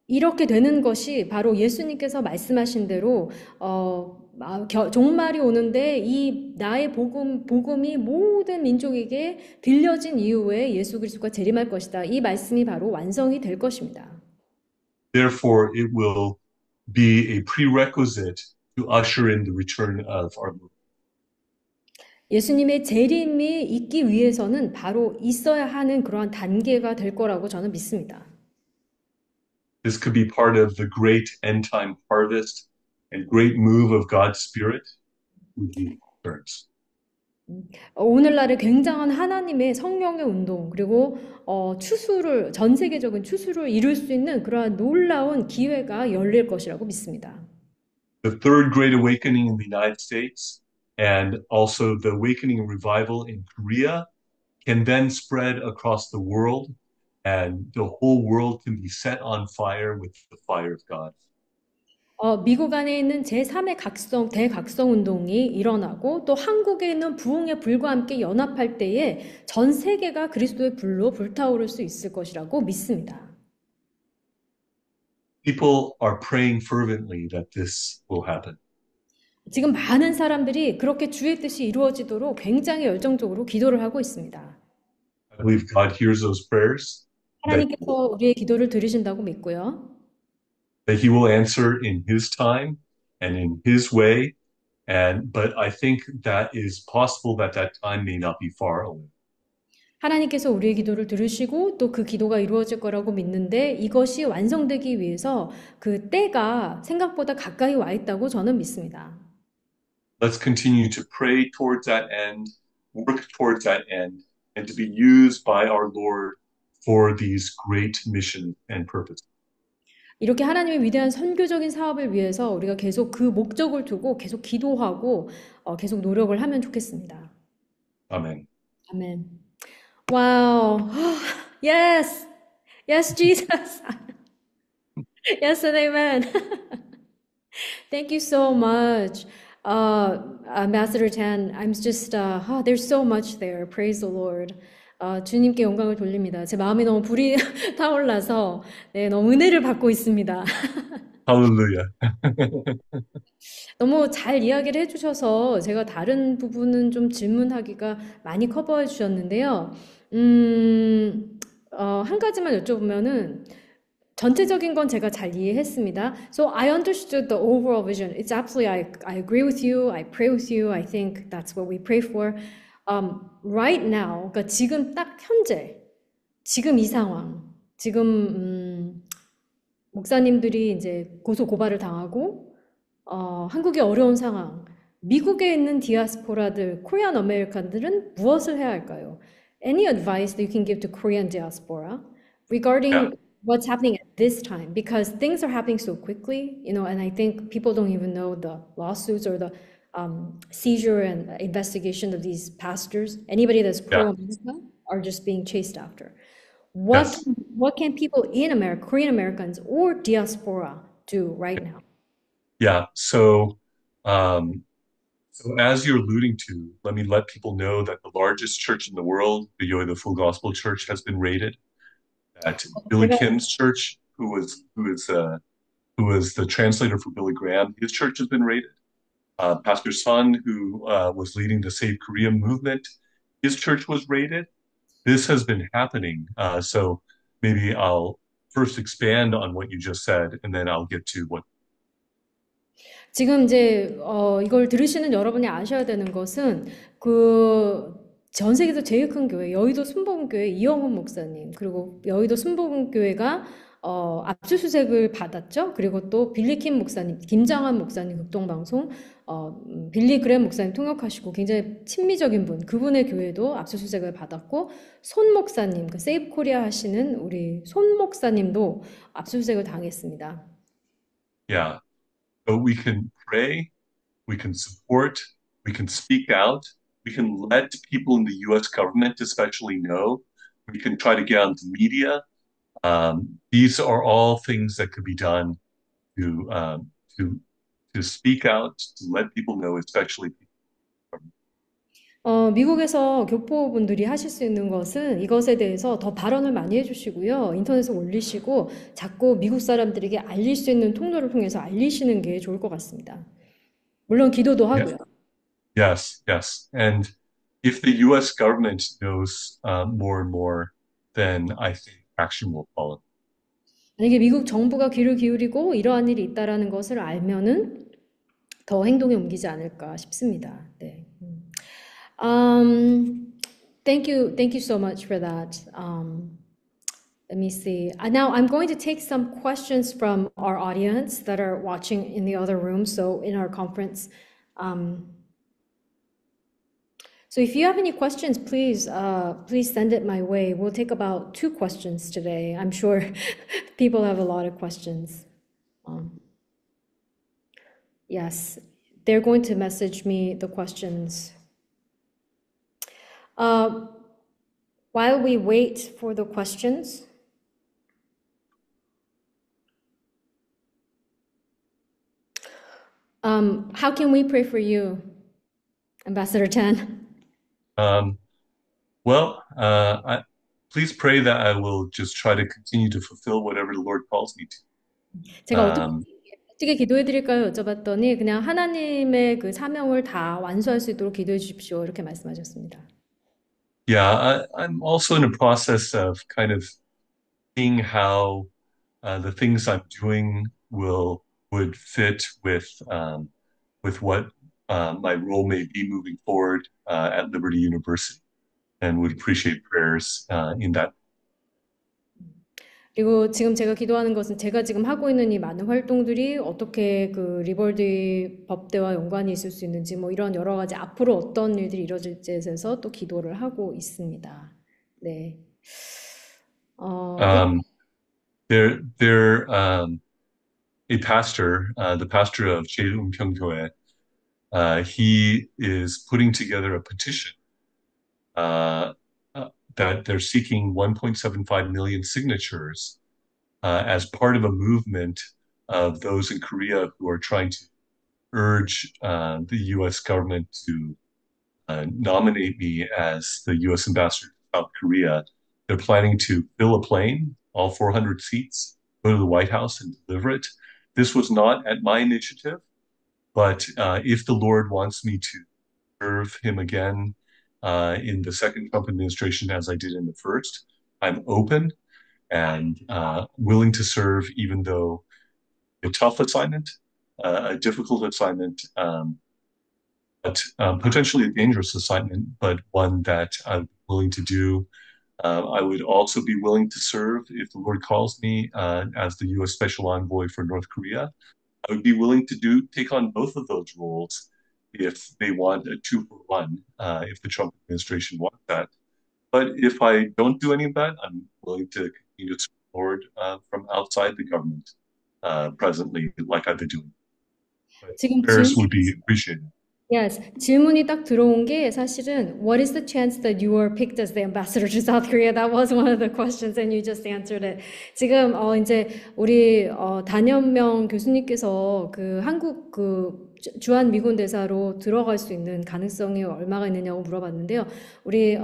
이렇게 되는 것이 바로 예수님께서 말씀하신 대로 종말이 오는데 이 나의 복음이 모든 민족에게 들려진 이후에 예수 그리스도가 재림할 것이다. 이 말씀이 바로 완성이 될 것입니다. Therefore, it will be a prerequisite to usher in the return of our Lord. 예수님의 재림이 있기 위해서는 바로 있어야 하는 그러한 단계가 될 거라고 저는 믿습니다. This could be part of the great end time harvest and great move of God's Spirit when He returns. 오늘날의 굉장한 하나님의 성령의 운동 그리고 전 세계적인 추수를 이룰 수 있는 그러한 놀라운 기회가 열릴 것이라고 믿습니다. The third great awakening in the United States and also the awakening and revival in Korea can then spread across the world, and the whole world can be set on fire with the fire of God. 미국 안에 있는 제3의 대각성 운동이 일어나고 또 한국에 있는 부흥의 불과 함께 연합할 때에 전 세계가 그리스도의 불로 불타오를 수 있을 것이라고 믿습니다. People are praying fervently that this will happen. 지금 많은 사람들이 그렇게 주의 뜻이 이루어지도록 굉장히 열정적으로 기도를 하고 있습니다. I believe God hears those prayers, 하나님께서 우리의 기도를 들으신다고 믿고요. that He will answer in His time and in His way. But I think that is possible that that time may not be far away. 하나님께서 우리의 기도를 들으시고 또 그 기도가 이루어질 거라고 믿는데 이것이 완성되기 위해서 그 때가 생각보다 가까이 와 있다고 저는 믿습니다. Let's continue to pray towards that end, work towards that end, and to be used by our Lord for these great missions and purposes. 이렇게 하나님의 위대한 선교적인 사업을 위해서 우리가 계속 그 목적을 두고 계속 기도하고 계속 노력을 하면 좋겠습니다. Amen. 아멘. Wow. Yes. Yes, Jesus. Yes and amen. Thank you so much. Ambassador Tan, I'm just, there's so much there. Praise the Lord. 주님께 영광을 돌립니다. 제 마음이 너무 불이 타올라서, 네, 너무 은혜를 받고 있습니다. Hallelujah. 너무 잘 이야기를 해주셔서 제가 다른 부분은 좀 질문하기가 많이 커버해 주셨는데요. 한 가지만 여쭤보면은 전체적인 건 제가 잘 이해했습니다. So I understood the overall vision. It's absolutely, I agree with you. I pray with you. I think that's what we pray for. Right now, 그러니까 지금 딱 현재, 지금 이 상황, 지금 목사님들이 이제 고소 고발을 당하고 한국의 어려운 상황, 미국에 있는 디아스포라들, 코리안 아메리칸들은 무엇을 해야 할까요? Any advice that you can give to Korean diaspora Yeah. regarding what's happening at this time? Because things are happening so quickly, and I think people don't even know the lawsuits or the seizure and investigation of these pastors. Anybody that's Yeah. pro-America are just being chased after. What Yes. can, what can people in America, Korean Americans or diaspora do right now? Yeah. Um, so as you're alluding to, let me let people know that the largest church in the world, the Yoido Full Gospel Church, has been raided. That Billy 제가 Kim's church, who was the translator for Billy Graham, his church has been raided. Pastor Sun, who was leading the Save Korea movement, his church was raided. This has been happening. So maybe I'll first expand on what you just said, and then I'll get to what. 지금 이제 이걸 들으시는 여러분이 아셔야 되는 것은 그 전 세계에서 제일 큰 교회 여의도 순복음교회 이영훈 목사님 그리고 여의도 순복음교회가 압수수색을 받았죠. 그리고 또 빌리킴 목사님, 김장한 목사님 극동방송, 빌리 그램 목사님 통역하시고 굉장히 친미적인 분, 그분의 교회도 압수수색을 받았고 손 목사님, 그 세이브 코리아 하시는 우리 손 목사님도 압수수색을 당했습니다. Yeah. So we can pray, we can support, we can speak out, we can let people in the U.S. government especially know. We can try to get on the media. These are all things that could be done to um, to to speak out, to let people know, especially people. 미국에서 교포분들이 하실 수 있는 것은 이것에 대해서 더 발언을 많이 해주시고요. 인터넷에 올리시고 자꾸 미국 사람들에게 알릴 수 있는 통로를 통해서 알리시는 게 좋을 것 같습니다. 물론 기도도 Yeah. 하고요. Yes, yes. And if the U.S. government knows more and more, then I think action will follow. 만약에 미국 정부가 귀를 기울이고 이러한 일이 있다라는 것을 알면은 더 행동에 옮기지 않을까 싶습니다. 네. Thank you so much for that. Let me see. Now I'm going to take some questions from our audience that are watching in the other room, so in our conference. So if you have any questions, please send it my way. We'll take about 2 questions today. I'm sure people have a lot of questions. Yes, they're going to message me the questions. While we wait for the questions, how can we pray for you, Ambassador Chan? Um, please pray that I will just try to continue to fulfill whatever the Lord calls me to. 제가 어떻게 기도해 드릴까요? 여쭤봤더니 그냥 하나님의 그 사명을 다 완수할 수 있도록 기도해 주십시오. 이렇게 말씀하셨습니다. Yeah, I'm also in a process of kind of seeing how the things I'm doing would fit with what my role may be moving forward at Liberty University, and would appreciate prayers in that. 그리고 지금 제가 기도하는 것은 제가 지금 하고 있는 이 많은 활동들이 어떻게 그 리버티 법대와 연관이 있을 수 있는지 뭐 이런 여러 가지 앞으로 어떤 일들이 이루어질지에 대해서 또 기도를 하고 있습니다. 네. Um, a pastor, the pastor of Jeonpyeong-gyoe, he is putting together a petition uh, that they're seeking 1.75 million signatures as part of a movement of those in Korea who are trying to urge the U.S. government to nominate me as the U.S. ambassador to South Korea. They're planning to fill a plane, all 400 seats, go to the White House and deliver it. This was not at my initiative, but if the Lord wants me to serve him again in the second Trump administration as I did in the first, I'm open and willing to serve, even though a tough assignment, a difficult assignment, but potentially a dangerous assignment, but one that I'm willing to do. I would also be willing to serve if the Lord calls me as the U.S. Special Envoy for North Korea. I would be willing to take on both of those roles if they want a two for one, if the Trump administration wants that. But if I don't do any of that, I'm willing to continue to support from outside the government presently, like I've been doing. But 지금 Paris 질문 would be appreciated. Yes. 질문이 딱 들어온 게 사실은 What is the chance that you are picked as the ambassador to South Korea? That was one of the questions and you just answered it. 지금 이제 우리 단연명 교수님께서 그 한국 그 주한 미군 대사로 들어갈 수 있는 가능성이 얼마가 있느냐고 물어봤는데요. 우리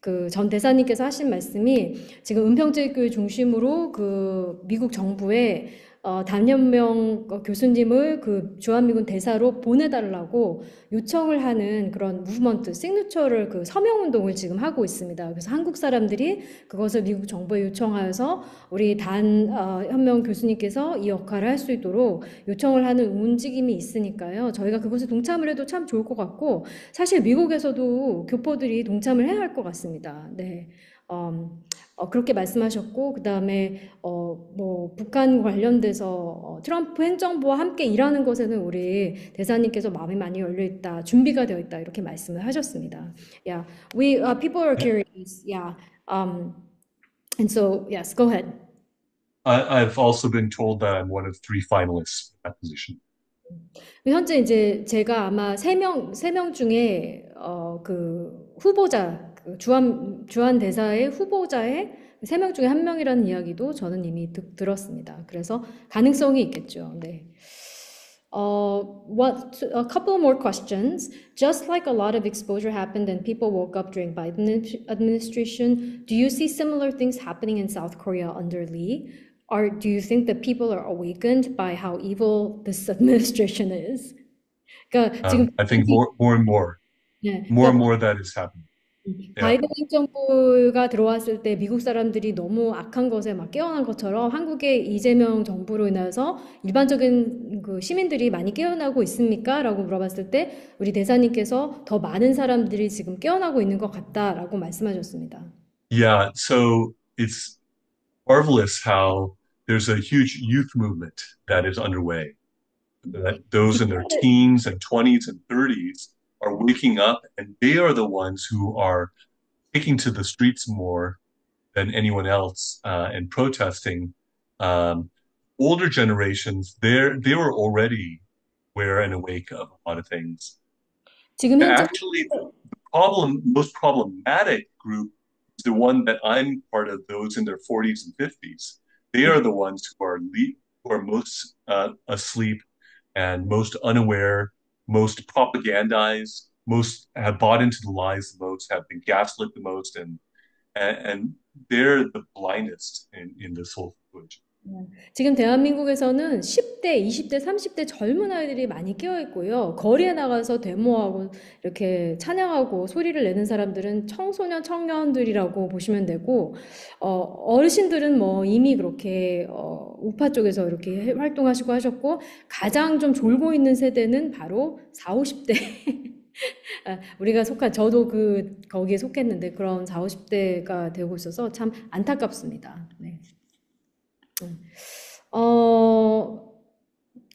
그 전 대사님께서 하신 말씀이 지금 은평제일교회 중심으로 그 미국 정부에 단연명 교수님을 그 주한미군 대사로 보내달라고 요청을 하는 그런 무브먼트, 시그니처를 그 서명운동을 지금 하고 있습니다. 그래서 한국 사람들이 그것을 미국 정부에 요청하여서 우리 현명 교수님께서 이 역할을 할 수 있도록 요청을 하는 움직임이 있으니까요. 저희가 그것에 동참을 해도 참 좋을 것 같고, 사실 미국에서도 교포들이 동참을 해야 할 것 같습니다. 네. 그렇게 말씀하셨고, 그 다음에, 뭐, 북한 관련돼서 트럼프 행정부와 함께 일하는 것에는 우리 대사님께서 마음이 많이 열려 있다, 준비가 되어 있다, 이렇게 말씀을 하셨습니다. Yeah, people are curious. Yeah. And so, yes, go ahead. I've also been told that I'm one of three finalists for that position. 현재 이제 제가 아마 세 명 중에, 그 후보자, 그 주한 대사의 후보자의 세 명 중에 한 명이라는 이야기도 저는 이미 들었습니다. 그래서 가능성이 있겠죠. 네. A couple more questions. Just like a lot of exposure happened and people woke up during Biden administration, do you see similar things happening in South Korea under Lee? Or do you think that people are awakened by how evil this administration is? 그러니까 지금 I think more and more, 네, more and 그러니까 more that is happening. Yeah. 바이든 행정부가 들어왔을 때 미국 사람들이 너무 악한 것에 막 깨어난 것처럼 한국의 이재명 정부로 인해서 일반적인 그 시민들이 많이 깨어나고 있습니까? 라고 물어봤을 때 우리 대사님께서 더 많은 사람들이 지금 깨어나고 있는 것 같다라고 말씀하셨습니다. Yeah, so it's marvelous how there's a huge youth movement that is underway. That those in their teens and 20s and 30s are waking up, and they are the ones who are taking to the streets more than anyone else and protesting. Um, Older generations, they were already aware and awake of a lot of things. 지금 현재 Actually, the most problematic group is the one that I'm part of, those in their 40s and 50s. They are the ones who are most asleep and most unaware, most propagandized, most have bought into the lies the most, have been gaslit the most, and they're the blindest in this whole situation. 지금 대한민국에서는 10대, 20대, 30대 젊은 아이들이 많이 깨어 있고요. 거리에 나가서 데모하고 이렇게 찬양하고 소리를 내는 사람들은 청소년, 청년들이라고 보시면 되고, 어르신들은 뭐 이미 그렇게 우파 쪽에서 이렇게 활동하시고 하셨고, 가장 좀 졸고 있는 세대는 바로 4, 50대. 우리가 저도 거기에 속했는데 그런 4, 50대가 되고 있어서 참 안타깝습니다. 네.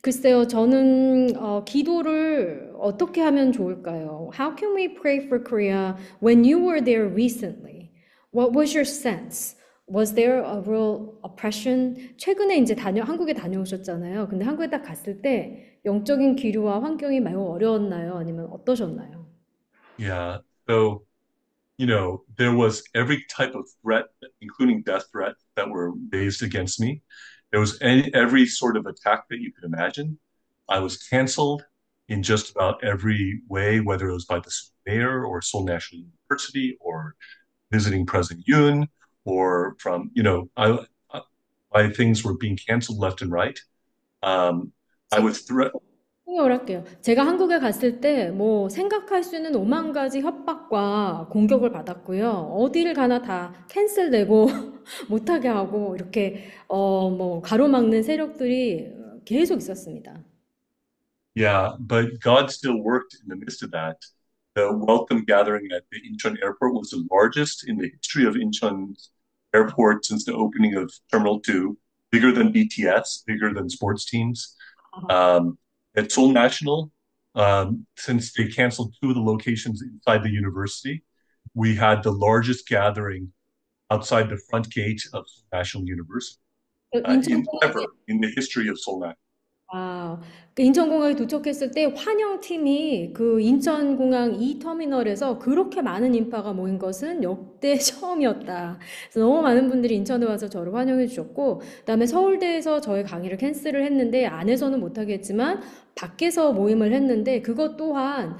글쎄요, 저는 기도를 어떻게 하면 좋을까요? How can we pray for Korea when you were there recently? What was your sense? Was there a real oppression? 최근에 이제 한국에 다녀오셨잖아요. 근데 한국에 딱 갔을 때 영적인 기류와 환경이 매우 어려웠나요? 아니면 어떠셨나요? Yeah. So, there was every type of threat, including death threats that were raised against me. There was every sort of attack that you could imagine. I was canceled in just about every way, whether it was by the mayor or Seoul National University or visiting President Yoon or from, my things were being canceled left and right. Um, I was threat. 통역을 할게요. 제가 한국에 갔을 때 뭐 생각할 수 있는 오만 가지 협박과 공격을 받았고요. 어디를 가나 다 캔슬되고 못하게 하고 이렇게 뭐 가로막는 세력들이 계속 있었습니다. Yeah, but God still worked in the midst of that. The welcome gathering at the Incheon airport was the largest in the history of Incheon airport since the opening of Terminal 2, bigger than BTS, bigger than sports teams. At Seoul National, since they canceled two of the locations inside the university, we had the largest gathering outside the front gate of Seoul National University in 인천공항에 ever in the history of Seoul National. 아, 그 인천공항에 도착했을 때 환영팀이 그 인천공항 2터미널에서 그렇게 많은 인파가 모인 것은 역대 처음이었다. 그래서 너무 많은 분들이 인천에 와서 저를 환영해 주셨고, 그다음에 서울대에서 저의 강의를 캔슬을 했는데 안에서는 못하게 했지만 밖에서 모임을 했는데 그것 또한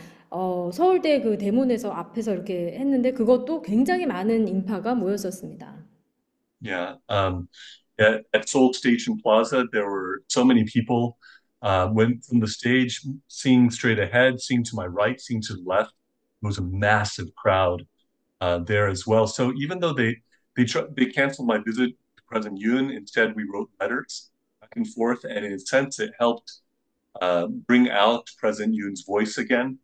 서울대 그 대문에서 앞에서 이렇게 했는데 그것도 굉장히 많은 인파가 모였었습니다. Yeah. At Seoul Station Plaza, there were so many people. Went from the stage, seeing straight ahead, seeing to my right, seeing to the left. It was a massive crowd there as well. So even though they canceled my visit to President Yoon, instead we wrote letters back and forth, and in a sense, it helped bring out President Yoon's voice again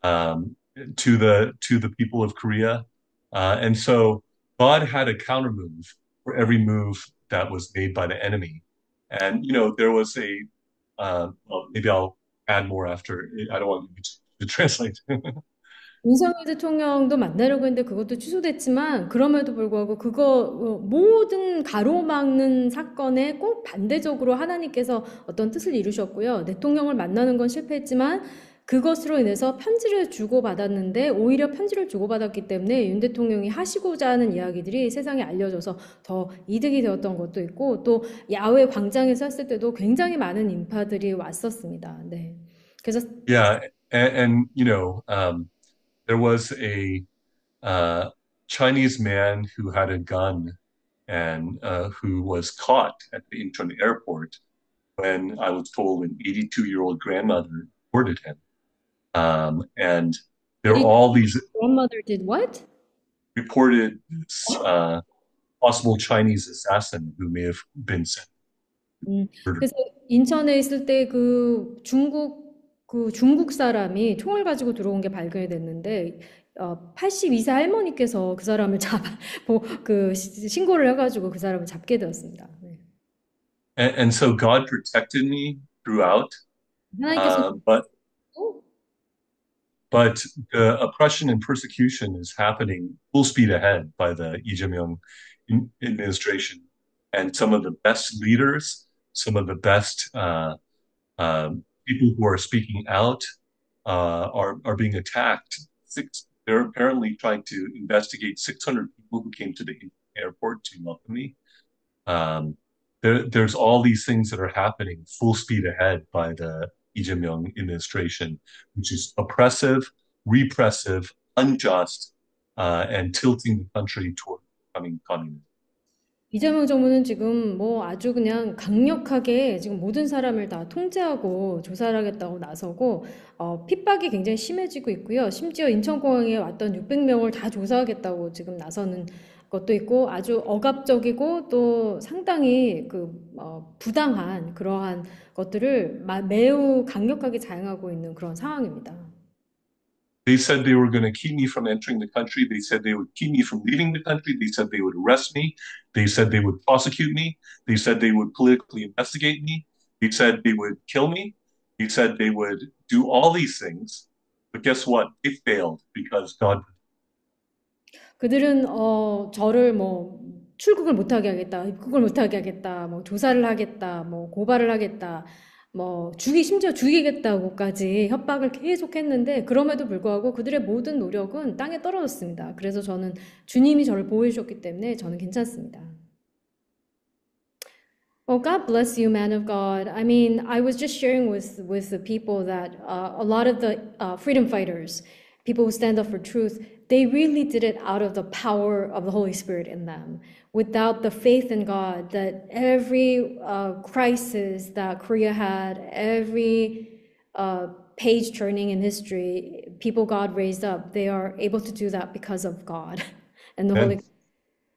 to the people of Korea. And so God had a counter move for every move that was made by the enemy. And there was well, maybe I'll add more after. I don't want you to translate. 윤석열 대통령도 만나려고 했는데 그것도 취소됐지만 그럼에도 불구하고 그거 모든 가로막는 사건에 꼭 반대적으로 하나님께서 어떤 뜻을 이루셨고요. 대통령을 만나는 건 실패했지만 그것으로 인해서 편지를 주고받았는데 오히려 편지를 주고받았기 때문에 윤 대통령이 하시고자 하는 이야기들이 세상에 알려져서 더 이득이 되었던 것도 있고 또 야외 광장에서 했을 때도 굉장히 많은 인파들이 왔었습니다. 네. 그래서 Yeah, and there was a uh, Chinese man who had a gun and who was caught at the Incheon airport when I was told an 82-year-old grandmother reported him. And there are all these grandmother did what? reported this possible Chinese assassin who may have been sent. 그래서 인천에 있을 때 그 중국 사람이 총을 가지고 들어온 게 발견이 됐는데 82세 할머니께서 그 사람을 신고를 해가지고 그 사람을 잡게 되었습니다. 네. And so God protected me throughout. 하나님께서 But 또 But the oppression and persecution is happening full speed ahead by the Lee Jae-myung administration, and some of the best leaders, some of the best uh, people who are speaking out are being attacked. They're apparently trying to investigate 600 people who came to the airport to welcome me. Um, there's all these things that are happening full speed ahead by the Lee Jae-myung administration, which is oppressive, repressive, unjust, and tilting the country toward becoming communist. 이재명 정부는 지금 뭐 아주 그냥 강력하게 지금 모든 사람을 다 통제하고 조사를 하겠다고 나서고 핍박이 굉장히 심해지고 있고요. 심지어 인천공항에 왔던 600명을 다 조사하겠다고 지금 나서는 것도 있고 아주 억압적이고 또 상당히 부당한 그러한 것들을 매우 강력하게 자행하고 있는 그런 상황입니다. They said they were going to keep me from entering the country. They said they would keep me from leaving the country. They said they would arrest me. They said they would prosecute me. They said they would politically investigate me. They said they would kill me. They said they would do all these things. But guess what? It failed because God. 그들은 저를 뭐 출국을 못하게 하겠다, 입국을 못하게 하겠다, 뭐 조사를 하겠다, 뭐 고발을 하겠다, 뭐 심지어 죽이겠다고까지 협박을 계속했는데 그럼에도 불구하고 그들의 모든 노력은 땅에 떨어졌습니다. 그래서 저는 주님이 저를 보호해 주셨기 때문에 저는 괜찮습니다. Well, God bless you, man of God. I mean, I was just sharing with the people that a lot of the freedom fighters, people who stand up for truth, they really did it out of the power of the Holy Spirit in them. Without the faith in God, that every crisis that Korea had, every page turning in history, people God raised up, they are able to do that because of God and the Holy.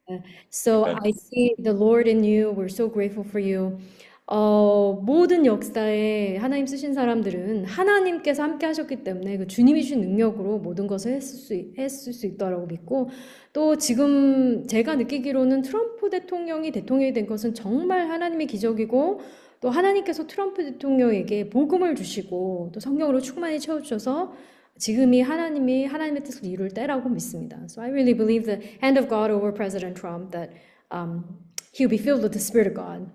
Amen. So Amen. I see the Lord in you. We're so grateful for you. 모든 역사에 하나님 쓰신 사람들은 하나님께서 함께 하셨기 때문에 그 주님이 주신 능력으로 모든 것을 했을 수 있다고 믿고, 또 지금 제가 느끼기로는 트럼프 대통령이 대통령이 된 것은 정말 하나님의 기적이고, 또 하나님께서 트럼프 대통령에게 복음을 주시고 또 성령으로 충만히 채워주셔서 지금이 하나님의 뜻을 이룰 때라고 믿습니다. So I really believe the hand of God over President Trump, that he will be filled with the Spirit of God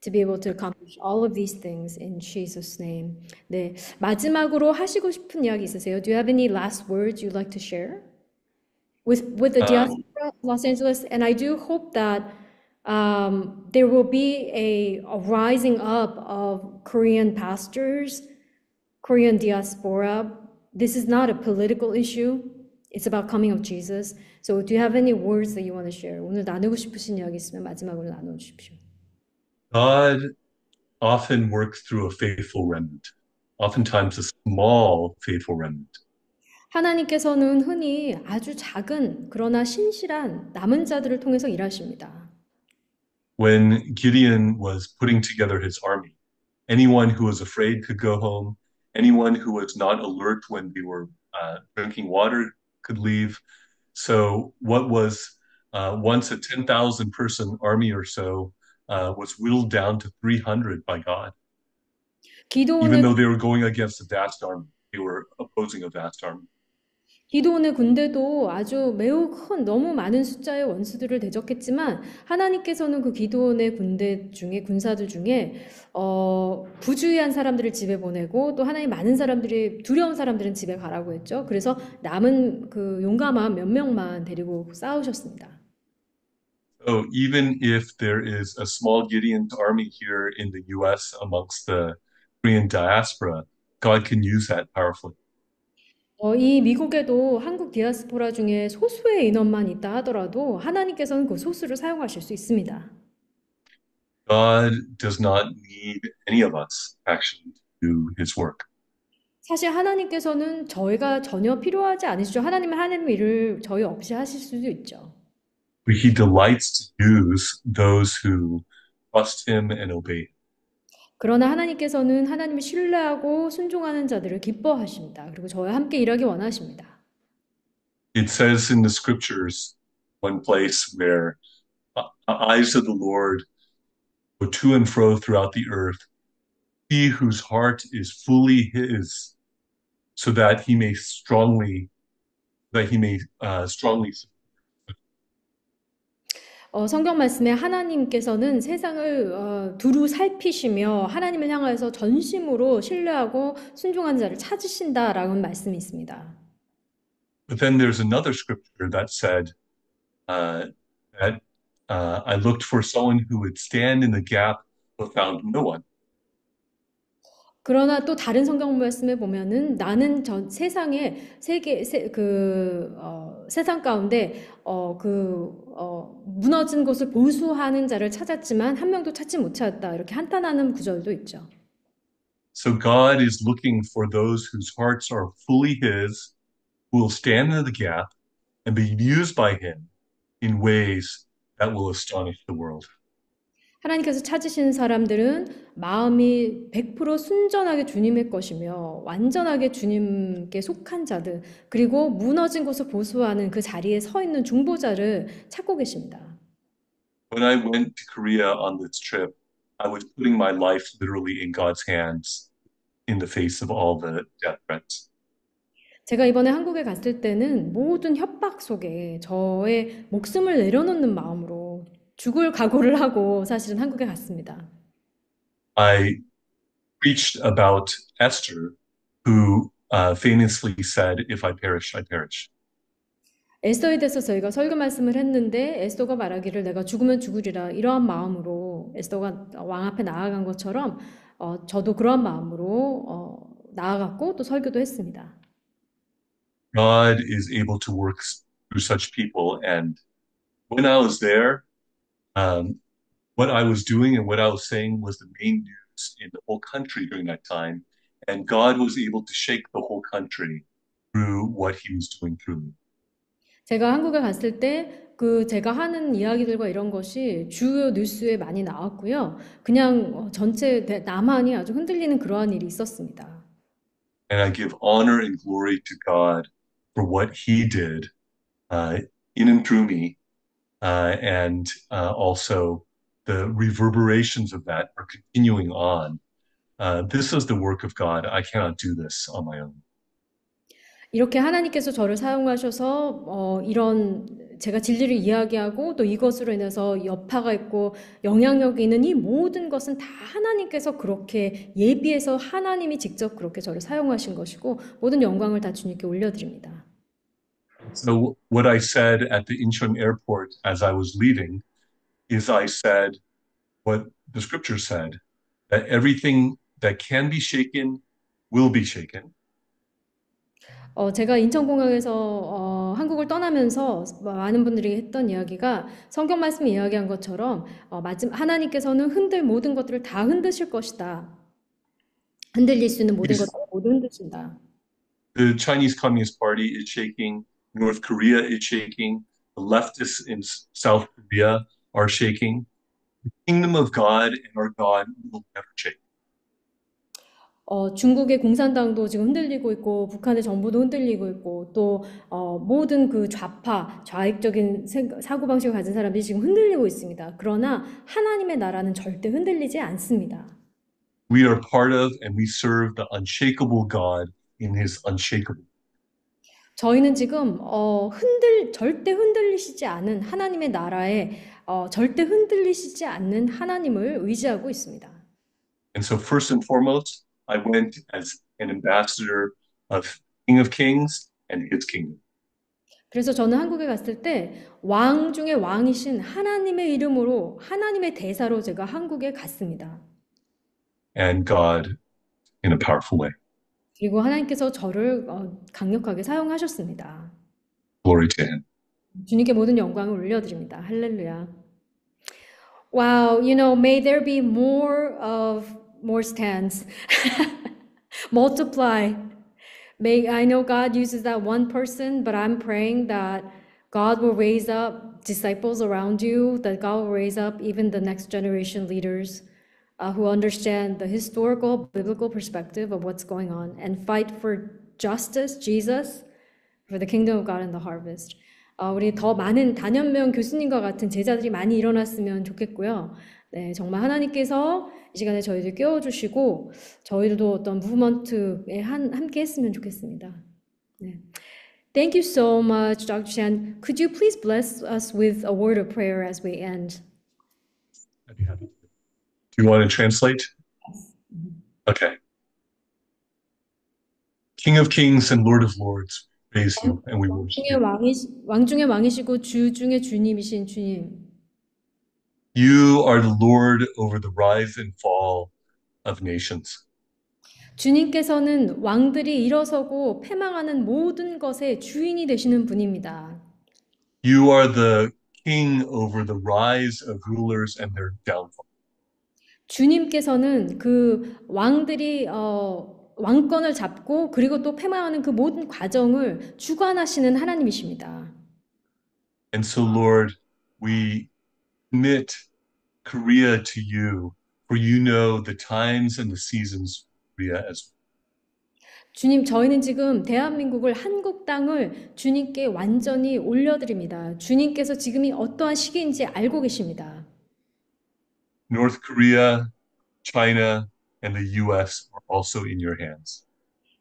to be able to accomplish all of these things in Jesus' name. 네, 마지막으로 하시고 싶은 이야기 있으세요? Do you have any last words you'd like to share with the Uh, diaspora of Los Angeles? And I do hope that there will be a rising up of Korean pastors, Korean diaspora. This is not a political issue. It's about coming of Jesus. So do you have any words that you want to share? 오늘 나누고 싶으신 이야기 있으면 마지막으로 나눠주십시오. God often works through a faithful remnant, oftentimes a small faithful remnant. 하나님께서는 흔히 아주 작은 그러나 신실한 남은 자들을 통해서 일하십니다. When Gideon was putting together his army, anyone who was afraid could go home. Anyone who was not alert when they were drinking water could leave. So, what was once a 10,000 person army or so was whittled down to 300 by God. Even 기도원의 though they were going against a vast army, they were opposing a vast army. 기도원의 군대도 아주 매우 큰 너무 많은 숫자의 원수들을 대적했지만 하나님께서는 그 기도원의 군대 중에 군사들 중에 부주의한 사람들을 집에 보내고 또 하나님 많은 사람들이 두려운 사람들은 집에 가라고 했죠. 그래서 남은 그 용감한 몇 명만 데리고 싸우셨습니다. So even if there is a small Gideon's army here in the U.S. amongst the Korean diaspora, God can use that powerfully. 이 미국에도 한국 디아스포라 중에 소수의 인원만 있다 하더라도 하나님께서는 그 소수를 사용하실 수 있습니다. God does not need any of us actually to do his work. 사실 하나님께서는 저희가 전혀 필요하지 않으시죠. 하나님은 하나님의 일을 저희 없이 하실 수도 있죠. But he delights to use those who trust him and obey him. 그러나 하나님께서는 하나님을 신뢰하고 순종하는 자들을 기뻐하십니다. 그리고 저와 함께 일하기 원하십니다. It says in the scriptures, one place where eyes of the Lord go to and fro throughout the earth, he whose heart is fully his, so that he may strongly. 성경 말씀에 하나님께서는 세상을 두루 살피시며 하나님을 향해서 전심으로 신뢰하고 순종하는 자를 찾으신다라는 말씀이 있습니다. But then there's another scripture that said that I looked for someone who would stand in the gap, but found no one. 그러나 또 다른 성경 말씀에 보면은 나는 전 세상에 세상 가운데 무너진 곳을 보수하는 자를 찾았지만 한 명도 찾지 못하였다. 이렇게 한탄하는 구절도 있죠. So God is looking for those whose hearts are fully his, who will stand in the gap and be used by him in ways that will astonish the world. 하나님께서 찾으시는 사람들은 마음이 100% 순전하게 주님의 것이며 완전하게 주님께 속한 자들, 그리고 무너진 곳을 보수하는 그 자리에 서 있는 중보자를 찾고 계십니다. When I went to Korea on this trip, I was putting my life literally in God's hands in the face of all the death threats. 제가 이번에 한국에 갔을 때는 모든 협박 속에 저의 목숨을 내려놓는 마음으로 죽을 각오를 하고 사실은 한국에 갔습니다. I preached about Esther, who famously said, "If I perish, I perish." 에스더에 대해서 저희가 설교 말씀을 했는데 에스더가 말하기를 내가 죽으면 죽으리라 이러한 마음으로 에스더가 왕 앞에 나아간 것처럼 저도 그러한 마음으로 나아갔고 또 설교도 했습니다. God is able to work through such people. And when I was there, um, what I was doing and what I was saying was the main news in the whole country during that time. And God was able to shake the whole country through what he was doing through me. 제가 한국에 갔을 때 그 제가 하는 이야기들과 이런 것이 주요 뉴스에 많이 나왔고요. 그냥 전체 남한이 아주 흔들리는 그러한 일이 있었습니다. And I give honor and glory to God for what he did uh, in and through me. And also the reverberations of that are continuing on. This is the work of God. I cannot do this on my own. 이렇게 하나님께서 저를 사용하셔서 이런 제가 진리를 이야기하고 또 이것으로 인해서 여파가 있고 영향력이 있는 이 모든 것은 다 하나님께서 그렇게 예비해서 하나님이 직접 그렇게 저를 사용하신 것이고 모든 영광을 다 주님께 올려드립니다. So, what I said at the Incheon airport as I was leaving is I said what the scripture said that everything that can be shaken will be shaken. 제가 인천공항에서 한국을 떠나면서 많은 분들이 했던 이야기가 성경 말씀이 이야기한 것처럼 하나님께서는 모든 것들을 다 흔드실 것이다. 흔들릴 수 있는 모든 Yes. 것들을 모두 흔드신다. The Chinese Communist Party is shaking, North Korea is shaking, the leftists in South Korea are shaking. The kingdom of God and our God will never shake. 중국의 공산당도 지금 흔들리고 있고, 북한의 정부도 흔들리고 있고, 또 모든 그 좌익적인 사고방식을 가진 사람들이 지금 흔들리고 있습니다. 그러나 하나님의 나라는 절대 흔들리지 않습니다. We are part of and we serve the unshakable God in his unshakable. 저희는 지금 절대 흔들리시지 않은 하나님의 나라에 절대 흔들리시지 않는 하나님을 의지하고 있습니다. And so, first and foremost, I went as an ambassador of King of Kings and his kingdom. 그래서 저는 한국에 갔을 때 왕 중에 왕이신 하나님의 이름으로 하나님의 대사로 제가 한국에 갔습니다. And God in a powerful way. 그리고 하나님께서 저를 강력하게 사용하셨습니다. Glory to him. 주님께 모든 영광을 올려드립니다. 할렐루야. Wow, may there be more stands. Multiply. I know God uses that one person, but I'm praying that God will raise up disciples around you, that God will raise up even the next generation leaders who understand the historical, biblical perspective of what's going on and fight for justice, Jesus, for the kingdom of God and the harvest. 우리 더 많은 단연명 교수님과 같은 제자들이 많이 일어났으면 좋겠고요. 네, 정말 하나님께서 이 시간에 저희들 깨워주시고 저희들도 어떤 무브먼트에 함께 했으면 좋겠습니다. 네. Thank you so much, Dr. Chan. Could you please bless us with a word of prayer as we end? I'd be happy to. Do you want to translate? Okay. King of Kings and Lord of Lords, praise you and we worship you. 왕 중에 왕이시고 주 중에 주님이신 주님. You are the Lord over the rise and fall of nations. 주님께서는 왕들이 일어서고 패망하는 모든 것의 주인이 되시는 분입니다. You are the king over the rise of rulers and their downfall. 주님께서는 그 왕들이 왕권을 잡고 그리고 또 패망하는 그 모든 과정을 주관하시는 하나님이십니다. And so, Lord, we commit Korea to you, for you know the times and the seasons of Korea as well. 주님, 저희는 지금 대한민국을 한국 땅을 주님께 완전히 올려드립니다. 주님께서 지금이 어떠한 시기인지 알고 계십니다. North Korea, China, and the US are also in your hands.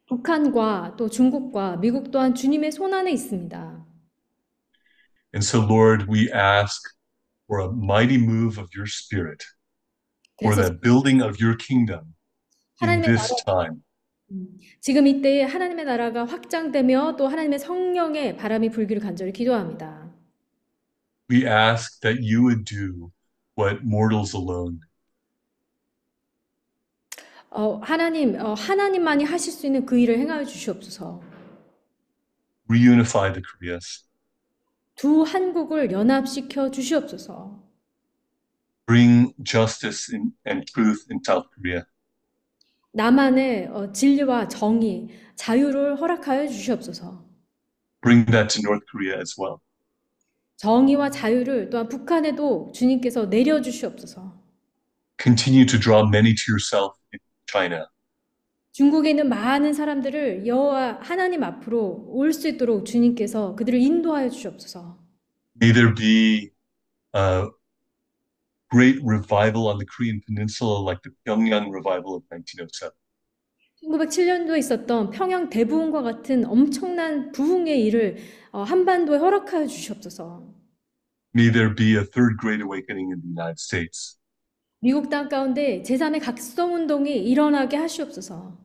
북한과 또 중국과 미국 또한 주님의 손안에 있습니다. And so, Lord, we ask for a mighty move of your spirit, for 그래서 the building of your kingdom in 하나님의 this 나라, time. 지금 이때에 하나님의 나라가 확장되며 또 하나님의 성령의 바람이 불기를 간절히 기도합니다. We ask that you would do what mortals alone. 하나님만이 하실 수 있는 그 일을 행하여 주시옵소서. reunify the Koreas, 두 한국을 연합시켜 주시옵소서. bring justice and truth in South Korea, 남한의 진리와 정의, 자유를 허락하여 주시옵소서. bring that to North Korea as well. 정의와 자유를 또한 북한에도 주님께서 내려 주시옵소서. Continue to draw many to yourself in China. 중국에 있는 많은 사람들을 여호와 하나님 앞으로 올 수 있도록 주님께서 그들을 인도하여 주시옵소서. May there be a great revival on the Korean Peninsula like the Pyongyang revival of 1907. 1907년도에 있었던 평양 대부흥과 같은 엄청난 부흥의 일을 한반도에 허락하여 주시옵소서. May there be a third great awakening in the United States. 미국 땅 가운데 제3의 각성운동이 일어나게 하시옵소서.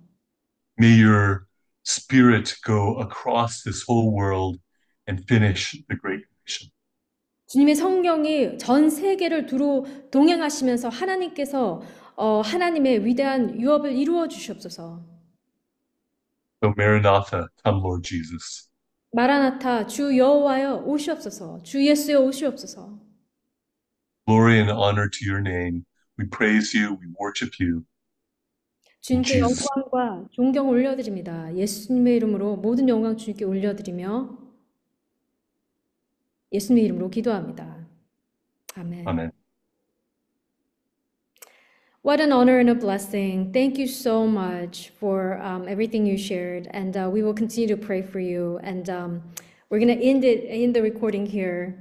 May your spirit go across this whole world and finish the Great Commission. 주님의 성령이 전 세계를 두루 동행하시면서 하나님께서 하나님의 위대한 유업을 이루어 주시옵소서. So Maranatha, come Lord Jesus. 마라나타 주 여호와여 오시옵소서. 주 예수여 오시옵소서. Glory and honor to your name. We praise you, we worship you. In 주님께 Jesus' 영광과 존경 올려드립니다. 예수님의 이름으로 모든 영광 주님께 올려드리며 예수님의 이름으로 기도합니다. 아멘. Amen. What an honor and a blessing. Thank you so much for everything you shared. And we will continue to pray for you. And we're going to end the recording here.